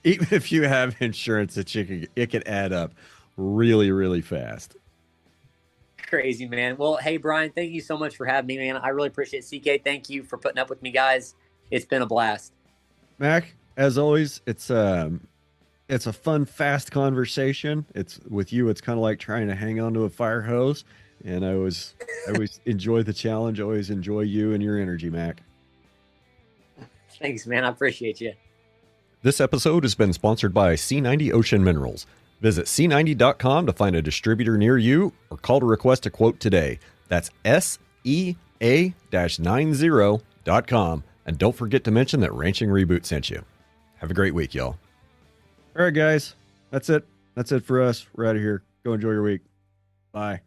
Even if you have insurance, it could add up really, really fast. Crazy, man. Well, hey, Brian, thank you so much for having me, man. I really appreciate it. CK, thank you for putting up with me, guys. It's been a blast. Mac, as always, it's a fun, fast conversation. It's with you. It's kind of like trying to hang onto a fire hose. And I always enjoy the challenge. I always enjoy you and your energy, Mac. Thanks, man. I appreciate you. This episode has been sponsored by C90 Ocean Minerals. Visit C90.com to find a distributor near you or call to request a quote today. That's SEA-90.com. And don't forget to mention that Ranching Reboot sent you. Have a great week, y'all. All right, guys. That's it. That's it for us. We're out of here. Go enjoy your week. Bye.